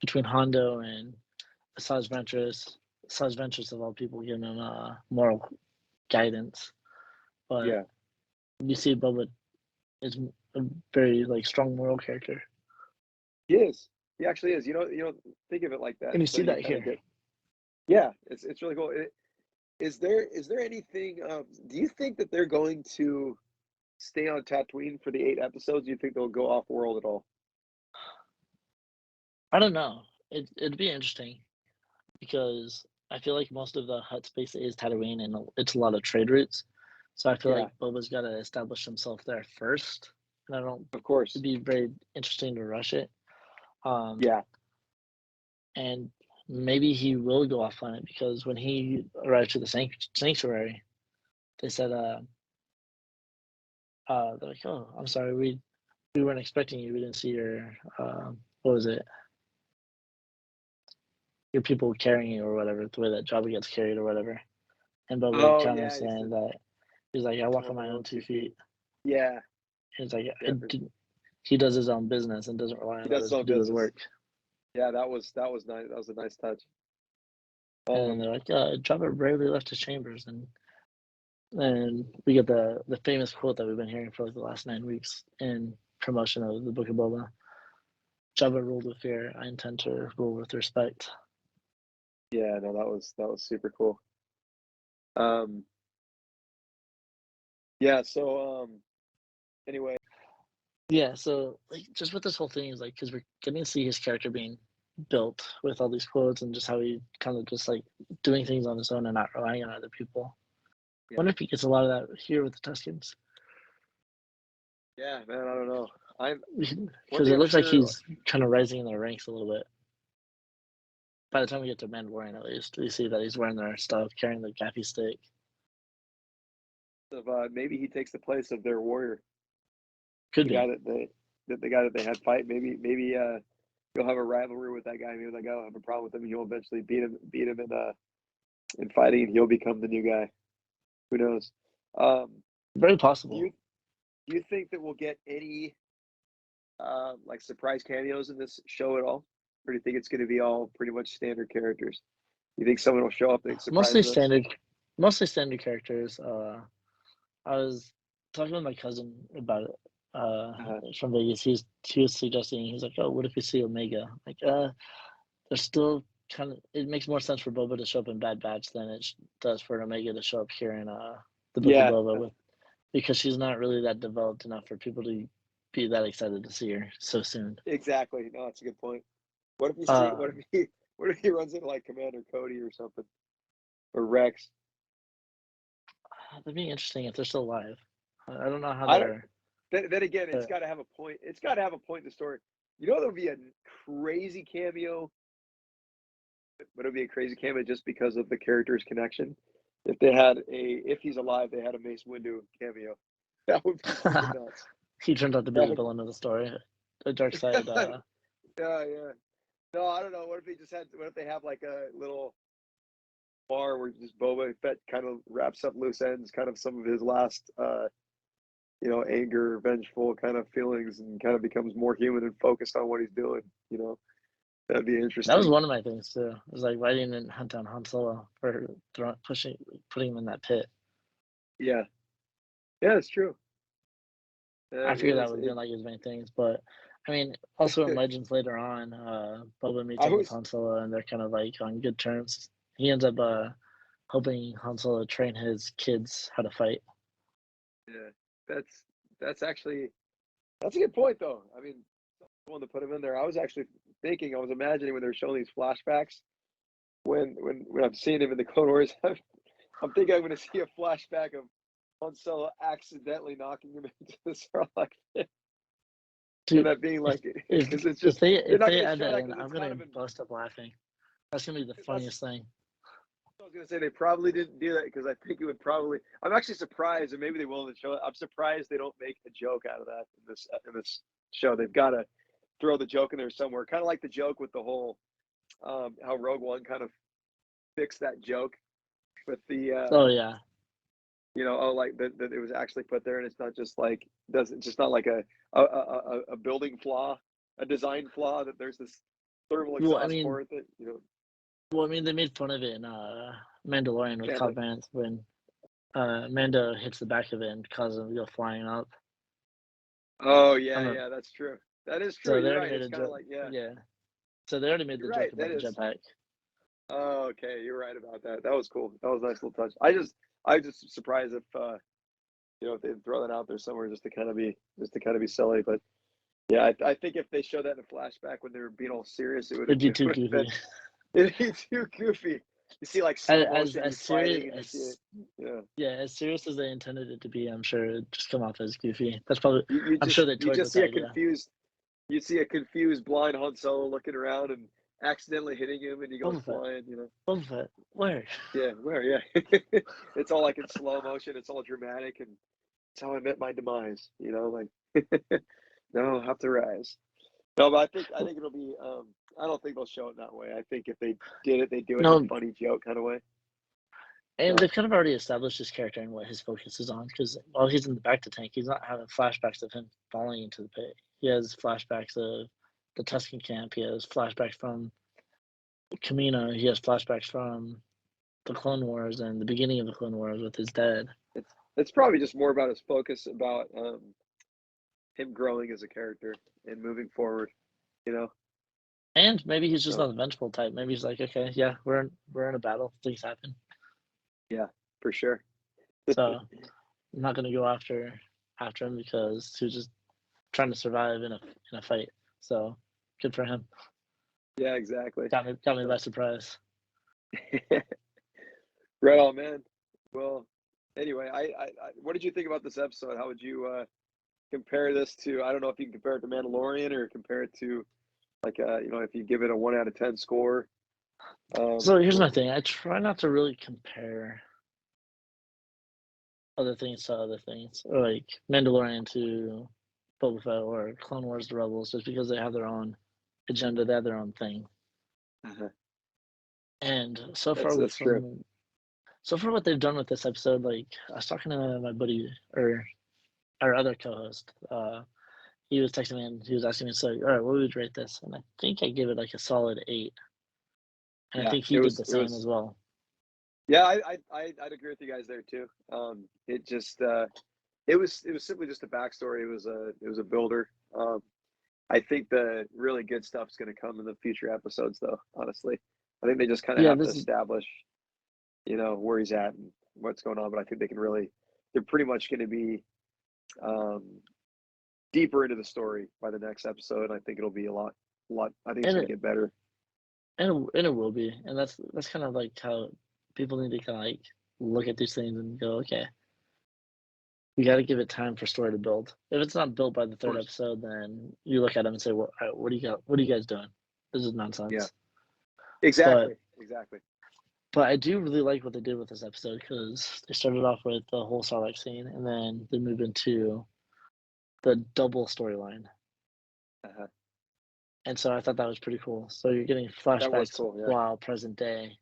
between Hondo and Asajj Ventress of all people giving him moral guidance. But yeah, you see Boba is a very like strong moral character, he is. He actually is. You don't think of it like that and you until see you that kind of here. get. Yeah, it's really cool. Is there anything? Do you think that they're going to stay on Tatooine for the 8 episodes? Do you think they'll go off world at all? I don't know. It'd be interesting because I feel like most of the hut space is Tatooine, and it's a lot of trade routes. So I feel Yeah, like Boba's got to establish himself there first, and I don't. of course. It'd be very interesting to rush it. Um, Yeah, and maybe he will go off planet because when he arrived to the sanctuary, they said, they're like, "Oh, I'm sorry, we weren't expecting you. We didn't see your what was it? Your people carrying you or whatever. The way that Jabba gets carried or whatever." And Boba oh kind of yeah, he saying said that he's like, "I walk walk on on my my own own 2 2 feet. feet." Yeah, He's like, yeah. he does his own business and doesn't rely He on does his others to own do his business. work. Yeah, that was nice. That was a nice touch. And then Um, they're like, Jabba rarely left his chambers, and we get the famous quote that we've been hearing for like the last 9 weeks in promotion of the Book of Boba. Jabba ruled with fear. I intend to rule with respect. yeah, no, that was super cool. Um, yeah. So anyway, Yeah, so like just with this whole thing is like because we're getting to see his character being built with all these quotes and just how he kind of just like doing things on his own and not relying on other people. I yeah, wonder if he gets a lot of that here with the Tuscans. yeah, man. I don't know. I'm one Because thing it I'm looks like sure he's kind of rising in their ranks a little bit. By the time we get to Mandalorian, at least, we see that he's wearing their stuff, carrying the gaffy stick. of maybe he takes the place of their warrior, Could the guy be. the guy that they had fight. Maybe he'll have a rivalry with that guy. Maybe that guy will have a problem with him. And he'll eventually beat him in fighting, and he'll become the new guy. Who knows? Um, Very do possible. you think that we'll get any like surprise cameos in this show at all, or do you think it's going to be all pretty much standard characters? You think someone will show up that Mostly surprises us? standard, mostly standard characters. I was talking with my cousin about it. Uh, From Vegas, he was suggesting he's like, oh, what if we see Omega? Like, there's still kind of it makes more sense for Boba to show up in Bad Batch than it does for Omega to show up here in the Book of yeah, Boba with because she's not really that developed enough for people to be that excited to see her so soon. exactly. No, that's a good point. What if you see? Um, What if he runs into like Commander Cody or something, or Rex? that'd be interesting if they're still alive. I don't know how I don't. they're. Then again, it's they're got to have a point. It's got to have a point in the story. You know, there'll be a crazy cameo, but it'll be a crazy cameo just because of the character's connection. If they had if he's alive, they had a Mace Windu cameo. That would be freaking nuts. he turned out to be That the would, villain of the story. The dark side. yeah, yeah. No, I don't know. What if they just had? What if they have like a little bar where just Boba Fett kind of wraps up loose ends, kind of some of his last, anger, vengeful kind of feelings, and kind of becomes more human and focused on what he's doing. That'd be That was interesting. one of my things too. It was like why didn't hunt down Han Solo for putting him in that pit. Yeah, yeah, it's true. I That figured that is would have been it. like his main things, but I mean, also in Legends later on, Boba meets I up with was, Han Solo, and they're kind of like on good terms. He ends up helping Han Solo train his kids how to fight. yeah, that's actually that's a good point though. I mean, I wanted to put him in there. I was actually thinking, I was imagining when they were showing these flashbacks when I'm seeing him in the Clone Wars. I'm thinking I'm going to see a flashback of Han Solo accidentally knocking him into the Sarlacc pit, and Dude, that being if like, because it's if just they they're if not they going to add show that that in, because I'm it's kind gonna of an. bust up laughing. That's gonna be the That's funniest thing. I was going to say they probably didn't do that because I think it would probably. I'm actually surprised, and maybe they will in the show. I'm surprised they don't make a joke out of that in this show. They've got to throw the joke in there somewhere, kind of like the joke with the whole how Rogue One kind of fixed that joke with the Oh yeah. like that it was actually put there, and it's not just like doesn't just not like a building flaw, a design flaw that there's this thermal Well, I exhaust mean, port that they made fun of it in Mandalorian with yeah, Cobb Vanth when Mando hits the back of it and causes him to go flying up. oh I yeah, don't know. yeah, that's true. That is true. So they You're already right. made It's a kind of joke. like yeah, Yeah. So they already made the you're joke right. about That the is. jetpack. Oh, okay, you're right about that. That was cool. That was a nice little touch. I just surprised if they'd throw that out there somewhere just to kind of be silly. But yeah, I think if they showed that in a flashback when they were being all serious, it would have It'd be it too would have been goofy. it'd be too goofy. You see like slow motion, As he's serious fighting, and you see it. as Yeah, yeah, as serious as they intended it to be, I'm sure it'd just come off as goofy. That's probably you I'm sure just they you toyed just with see the a idea. confused you see a confused blind Han Solo looking around and accidentally hitting him, and he goes Boba Fett. flying. Boba Fett. Where? Yeah, where? Yeah, it's all like in slow motion. It's all dramatic, and it's how I met my demise. Like no, have to rise. No, but I think it'll be. I don't think they'll show it that way. I think if they did it, they do it in a No, funny joke kind of way. and No. they've kind of already established his character and what his focus is on. Because while he's in the back to tank, he's not having flashbacks of him falling into the pit. He has flashbacks of the Tuscan camp. He has flashbacks from Kamino. He has flashbacks from the Clone Wars and the beginning of the Clone Wars with his dad. It's probably just more about his focus about him growing as a character and moving forward. You know. And maybe he's just So not the vengeful type. Maybe he's like, okay, yeah, we're in a battle. Things happen. yeah, for sure. So I'm not gonna go after him because he was just trying to survive in a fight. So good for him. Yeah, exactly. Got me by surprise. Right on, man. Well, anyway, what did you think about this episode? How would you compare this to? I don't know if you can compare it to Mandalorian or compare it to like if you give it a 1 out of 10 score. So here's What my thing. I try not to really compare other things to other things, or like Mandalorian to Boba Fett or Clone Wars to Rebels, just because they have their own agenda, they have their own thing. uh And so far that's true. what they've done with this episode, like I was talking to my buddy or our other co-host. He was texting me and he was asking me, so all right, what would you rate this? And I think I gave it like a solid 8, and I Yeah, think he it did was the it same as was well. yeah, I'd agree with you guys there too. It just it was simply just a backstory. It was a builder. I think the really good stuff's going to come in the future episodes, though. Honestly, I think they just kind of Yeah, have to this is establish, where he's at and what's going on. But I think they're pretty much going to be um, deeper into the story by the next episode. I think it'll be a lot. I think it's and going to get better. it will be, and that's kind of like how people need to kind of like look at these things and go, okay, We got to give it time for story to build. If it's not built by the third course. episode, then you look at them and say, "What do you got? What are you guys doing? This is nonsense." Yeah. But Exactly. but I do really like what they did with this episode because they started off with the whole Sarlacc scene, and then they move into the double storyline. Uh-huh. And so I thought that was pretty cool. So you're getting That was flashbacks cool. Yeah. while present day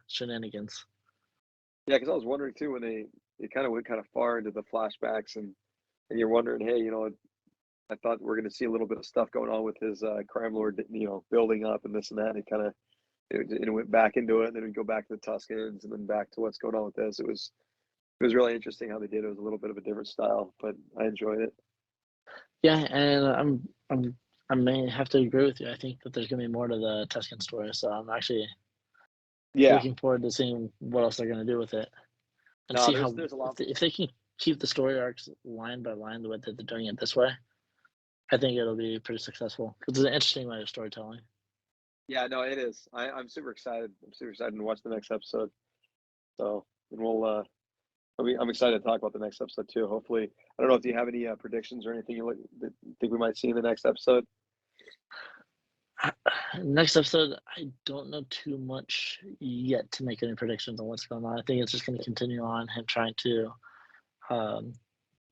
shenanigans. Yeah, because I was wondering too when they kind of went kind of far into the flashbacks and you're wondering, hey, I thought we're going to see a little bit of stuff going on with his crime lord, building up and this and that. And it went back into it, and then we go back to the Tuscans, and then back to what's going on with this. It was really interesting how they did it. It was a little bit of a different style, but I enjoyed it. Yeah, and I may have to agree with you. I think that there's gonna be more to the Tuscan story, so I'm actually looking forward to seeing what else they're gonna do with it, and see how there's a lot. if they can keep the story arcs line by line the way that they're doing it this way. I think it'll be pretty successful because it's an interesting way of storytelling. Yeah, no, it is. I'm super excited. I'm super excited to watch the next episode. So, and I'm excited to talk about the next episode too. Hopefully, I don't know if you have any predictions or anything that you think we might see in the next episode. Next episode, I don't know too much yet to make any predictions on what's going on. I think it's just going to continue on him trying to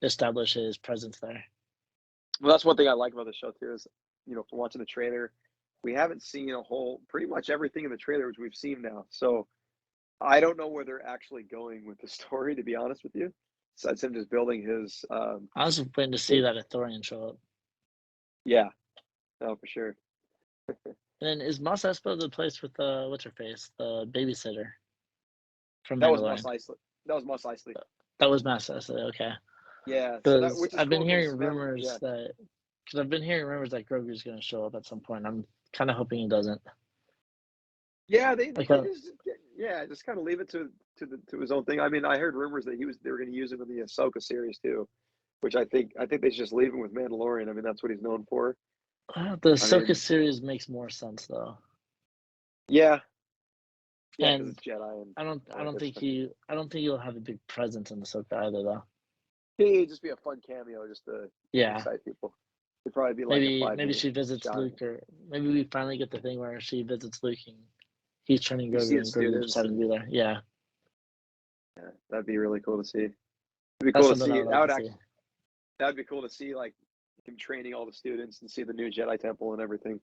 establish his presence there. Well, that's one thing I like about the show too is, from watching the trailer, we haven't seen pretty much everything in the trailer which we've seen now. So I don't know where they're actually going with the story, to be honest with you. Besides him just building his. I was waiting to see that Ithorian show up. Yeah, no, for sure. And then is Mos Espa the place with what's her face, the babysitter from That was Mandalorian? Mos Eisley. That was Mos Eisley. That was Mos Espa. Okay. Yeah, so Because which is I've been cool hearing 'cause rumors that Grogu's going to show up at some point. I'm kind of hoping he doesn't. yeah, they Like, just kind of leave it to his own thing. I mean, I heard rumors that they were going to use him in the Ahsoka series too, which I think they should just leave him with Mandalorian. I mean, that's what he's known for. the Ahsoka series makes more sense though. Yeah, because And it's Jedi. And I don't think he'll have a big presence in Ahsoka either though. He'd just be a fun cameo, just to Yeah. excite people. It'd probably be like Maybe she visits Luke, or maybe we finally get the thing where she visits Luke and he's training Grogu and Grogu just happens to be there. Yeah. Yeah, that'd be really cool to see. It'd be That's cool to something see. I would like to see. That'd be cool to see, like him training all the students and see the new Jedi Temple and everything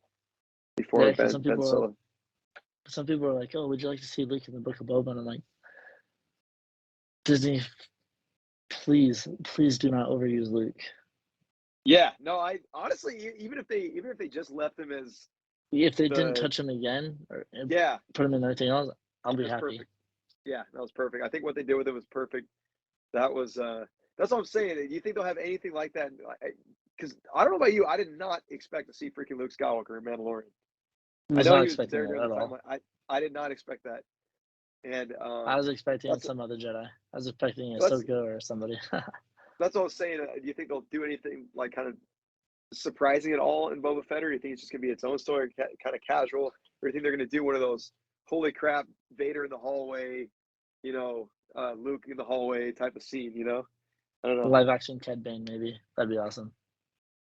before Yeah, 'cause Ben Solo. some people are like, "Oh, would you like to see Luke in the Book of Boba?" And I'm like, Disney, please do not overuse Luke. Yeah, no, I honestly, even if they just left him as, If they didn't touch him again or put him in anything else, I'll be happy. Perfect. Yeah, that was perfect. I think what they did with it was perfect. That was that's what I'm saying. Do you think they'll have anything like that? Because I don't know about you, I did not expect to see freaking Luke Skywalker in Mandalorian. I know he was there during the time. I did not expect that. And I was expecting some other Jedi. I was expecting Ahsoka or somebody. That's what I was saying. Do you think they'll do anything like kind of surprising at all in Boba Fett, or do you think it's just gonna be its own story, kind of casual, or do you think they're gonna do one of those holy crap, Vader in the hallway, Luke in the hallway type of scene? I don't know. Live action Cad Bane, maybe that'd be awesome.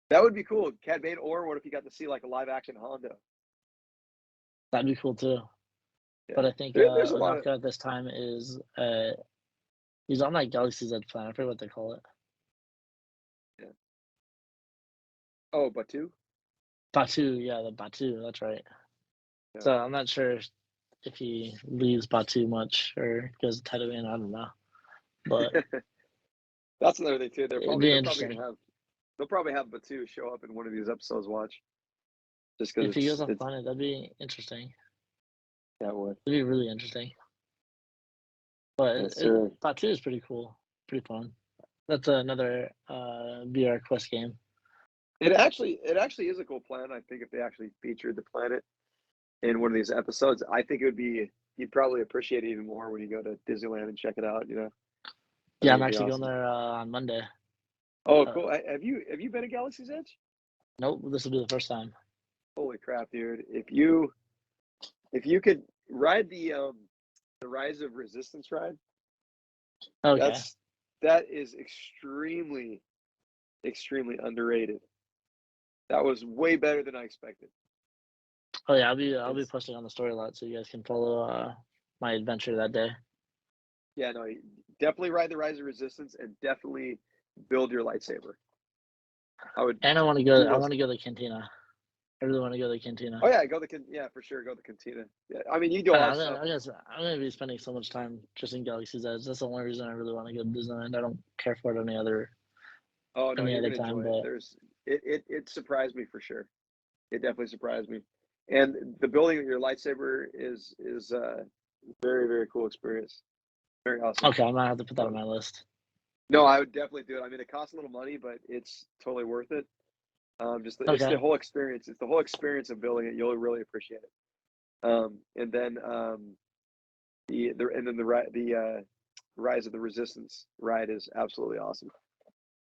That would be cool, Cad Bane. Or what if you got to see like a live action Hondo? That'd be cool too. Yeah. But I think there's a lot at this time is he's on that Galaxy's Edge planet. I forget what they call it. Yeah. Oh, Batu? Batu, yeah, the Batu, that's right. Yeah. So I'm not sure if he leaves Batu much or goes to Tatooine, I don't know. But that's another thing too. They'll probably have Batu show up in one of these episodes. Watch. Just because if he goes off planet, that'd be interesting. That would. It'd be really interesting. But Batu is pretty cool, pretty fun. That's another VR quest game. It actually is a cool planet. I think if they actually featured the planet in one of these episodes, I think it would be, you'd probably appreciate it even more when you go to Disneyland and check it out. Yeah, I'm actually going there on Monday. Oh, cool! Have you been to Galaxy's Edge? Nope, this will be the first time. Holy crap, dude! If you could ride the Rise of Resistance ride, okay, that is extremely, extremely underrated. That was way better than I expected. Oh yeah, I'll be It's- posting on the story a lot, so you guys can follow my adventure that day. Yeah, no, definitely ride the Rise of Resistance and definitely build your lightsaber. I would And I want to do go. I those. want to go to the cantina. I really want to go to the cantina. Oh yeah, yeah, for sure, go to the cantina. Yeah, I mean, you do a lot of stuff. I'm gonna be spending so much time just in Galaxy's Edge. That's the only reason I really want to go to Disneyland. I don't care for it any other Oh no, you're gonna time. enjoy it. But It surprised me for sure. It definitely surprised me. And the building of your lightsaber is very, very cool experience. Very awesome. okay, I might have to put that on my list. No, I would definitely do it. I mean, it costs a little money, but it's totally worth it. It's Okay, the whole experience. It's the whole experience of building it. You'll really appreciate it. And then the Rise of the Resistance ride is absolutely awesome.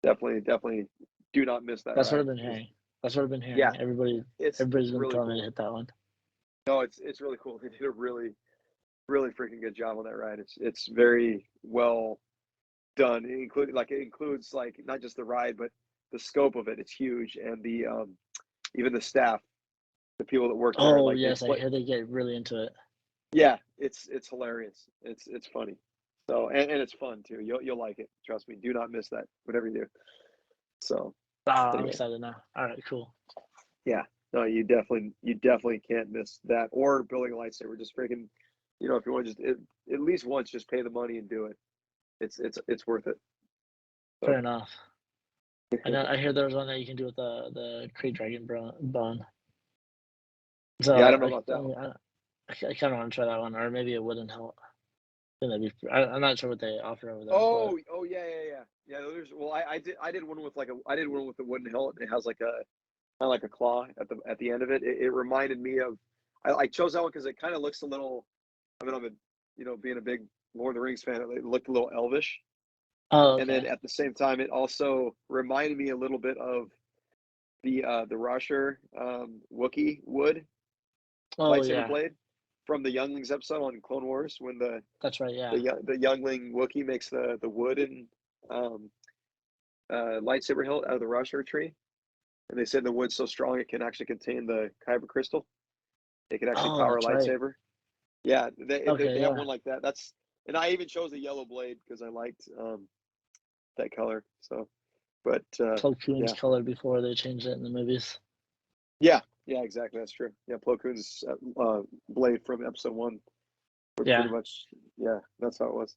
Definitely do not miss that that's what ride. I've been hearing. That's what I've been hearing. Yeah, Everybody's been really telling me cool. to hit that one. No, it's really cool. They did a really, really freaking good job on that ride. It's very well done. It includes like not just the ride, but the scope of it. It's huge, and the even the staff, the people that work there, Oh like they yes, I play. hear they get really into it. Yeah, it's hilarious. It's funny. So and it's fun too. You'll like it. Trust me. Do not miss that. Whatever you do. So I'm anyway, excited now. All right, cool. yeah. No, you definitely can't miss that. Or building a lightsaber. Just freaking, if you want to at least once, just pay the money and do it. It's worth it. Fair So enough. I hear there's one that you can do with the Kree Dragon bone. So yeah, I don't know about that one. I kind of want to try that one, or maybe it wouldn't help. I think I'm not sure what they offer over there, but Oh yeah. Well, I did one with I did one with the wooden hilt. It has like a kind of like a claw at the end of it. It reminded me of. I chose that one because it kind of looks a little. I mean, I'm a being a big Lord of the Rings fan, it looked a little elvish, oh and okay. then at the same time, it also reminded me a little bit of the Rasher Wookiee wood Oh lightsaber yeah, blade from the Younglings episode on Clone Wars when that's right. Yeah. the youngling Wookiee makes the wooden um, lightsaber hilt out of the Rasher tree, and they said the wood's so strong it can actually contain the kyber crystal. It can actually Oh, power a that's right. lightsaber. Yeah, Okay, they have yeah. one like that. And I even chose a yellow blade because I liked that color. So, but Plo Koon's yeah, color before they changed it in the movies. yeah, exactly. That's true. Yeah, Plo Koon's blade from episode 1 were Yeah. pretty much that's how it was.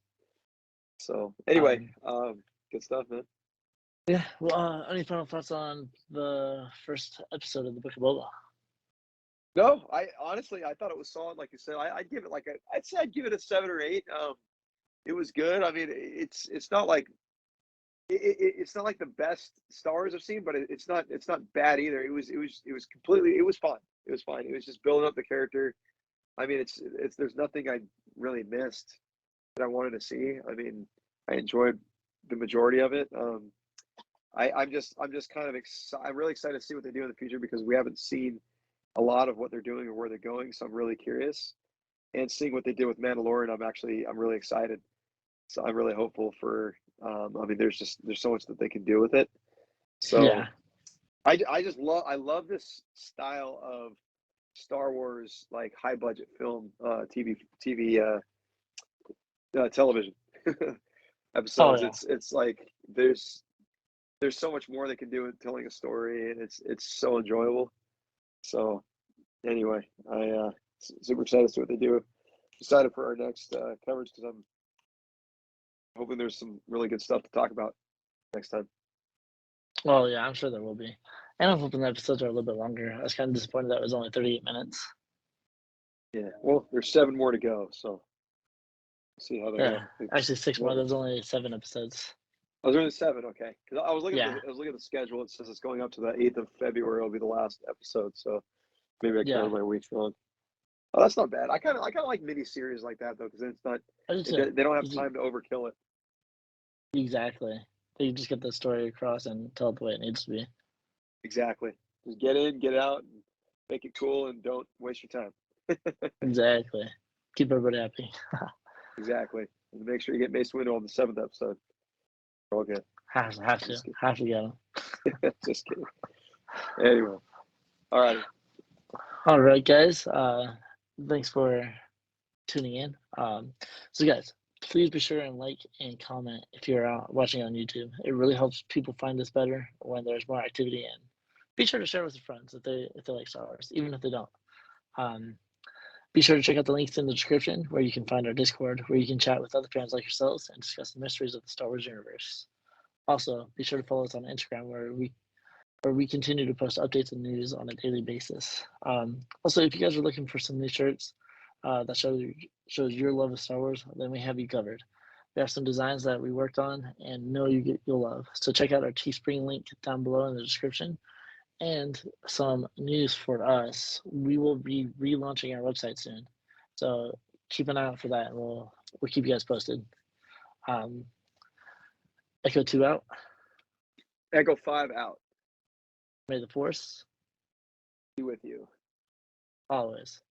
So anyway, Um. good stuff, man. Yeah. Well, any final thoughts on the first episode of the Book of Boba? No, I honestly I thought it was solid. Like you said, I'd give it I'd say I'd give it a 7 or 8. It was good. I mean, it's not like it's not like the best Star Wars I've seen, but it's not bad either. It was completely it was fun. It was fine. It was just building up the character. I mean, it's there's nothing I really missed that I wanted to see. I mean, I enjoyed the majority of it. I'm just kind of excited. I'm really excited to see what they do in the future because we haven't seen a lot of what they're doing or where they're going. So I'm really curious. And seeing what they did with Mandalorian, I'm really excited. So I'm really hopeful for. I mean, there's so much that they can do with it. Yeah. So I love this style of Star Wars like high budget film, TV television Oh episodes. yeah. It's like there's so much more they can do with telling a story, and it's so enjoyable. So anyway, I super excited to see what they do. Excited for our next coverage because I'm hoping there's some really good stuff to talk about next time. Well, yeah. I'm sure there will be. And I'm hoping the episodes are a little bit longer. I was kind of disappointed that it was only 38 minutes. Yeah. Well, there's 7 more to go, so see how they Yeah. go. Actually, 6 more. Well, There's only 7 episodes. I was only 7, okay. Because Yeah. I was looking at the schedule. It says it's going up to the 8th of February. Will be the last episode. So maybe I Yeah. counted my weeks wrong. Oh, that's not bad. I kind of like mini series like that though, because it's not I do too. they don't have time to overkill it. Exactly. They just get the story across and tell it the way it needs to be. Exactly. Just get in, get out, and make it cool, and don't waste your time. Exactly. Keep everybody happy. Exactly. And make sure you get Mace Windu on the 7th episode. Okay. Have to Just kidding. get them. Just kidding. Anyway. All right. All right, guys. Thanks for tuning in. So guys, please be sure and like and comment if you're watching on YouTube. It really helps people find us better when there's more activity, and be sure to share with your friends if they like Star Wars, even if they don't. Be sure to check out the links in the description where you can find our Discord, where you can chat with other fans like yourselves and discuss the mysteries of the Star Wars universe. Also, be sure to follow us on Instagram where we continue to post updates and news on a daily basis. Also, if you guys are looking for some new shirts that shows your love of Star Wars, then we have you covered. We have some designs that we worked on and know you'll love. So check out our Teespring link down below in the description. And some news for us: we will be relaunching our website soon, so keep an eye out for that, and we'll keep you guys posted. Echo 2 out. Echo 5 out. May the Force Be with you. always.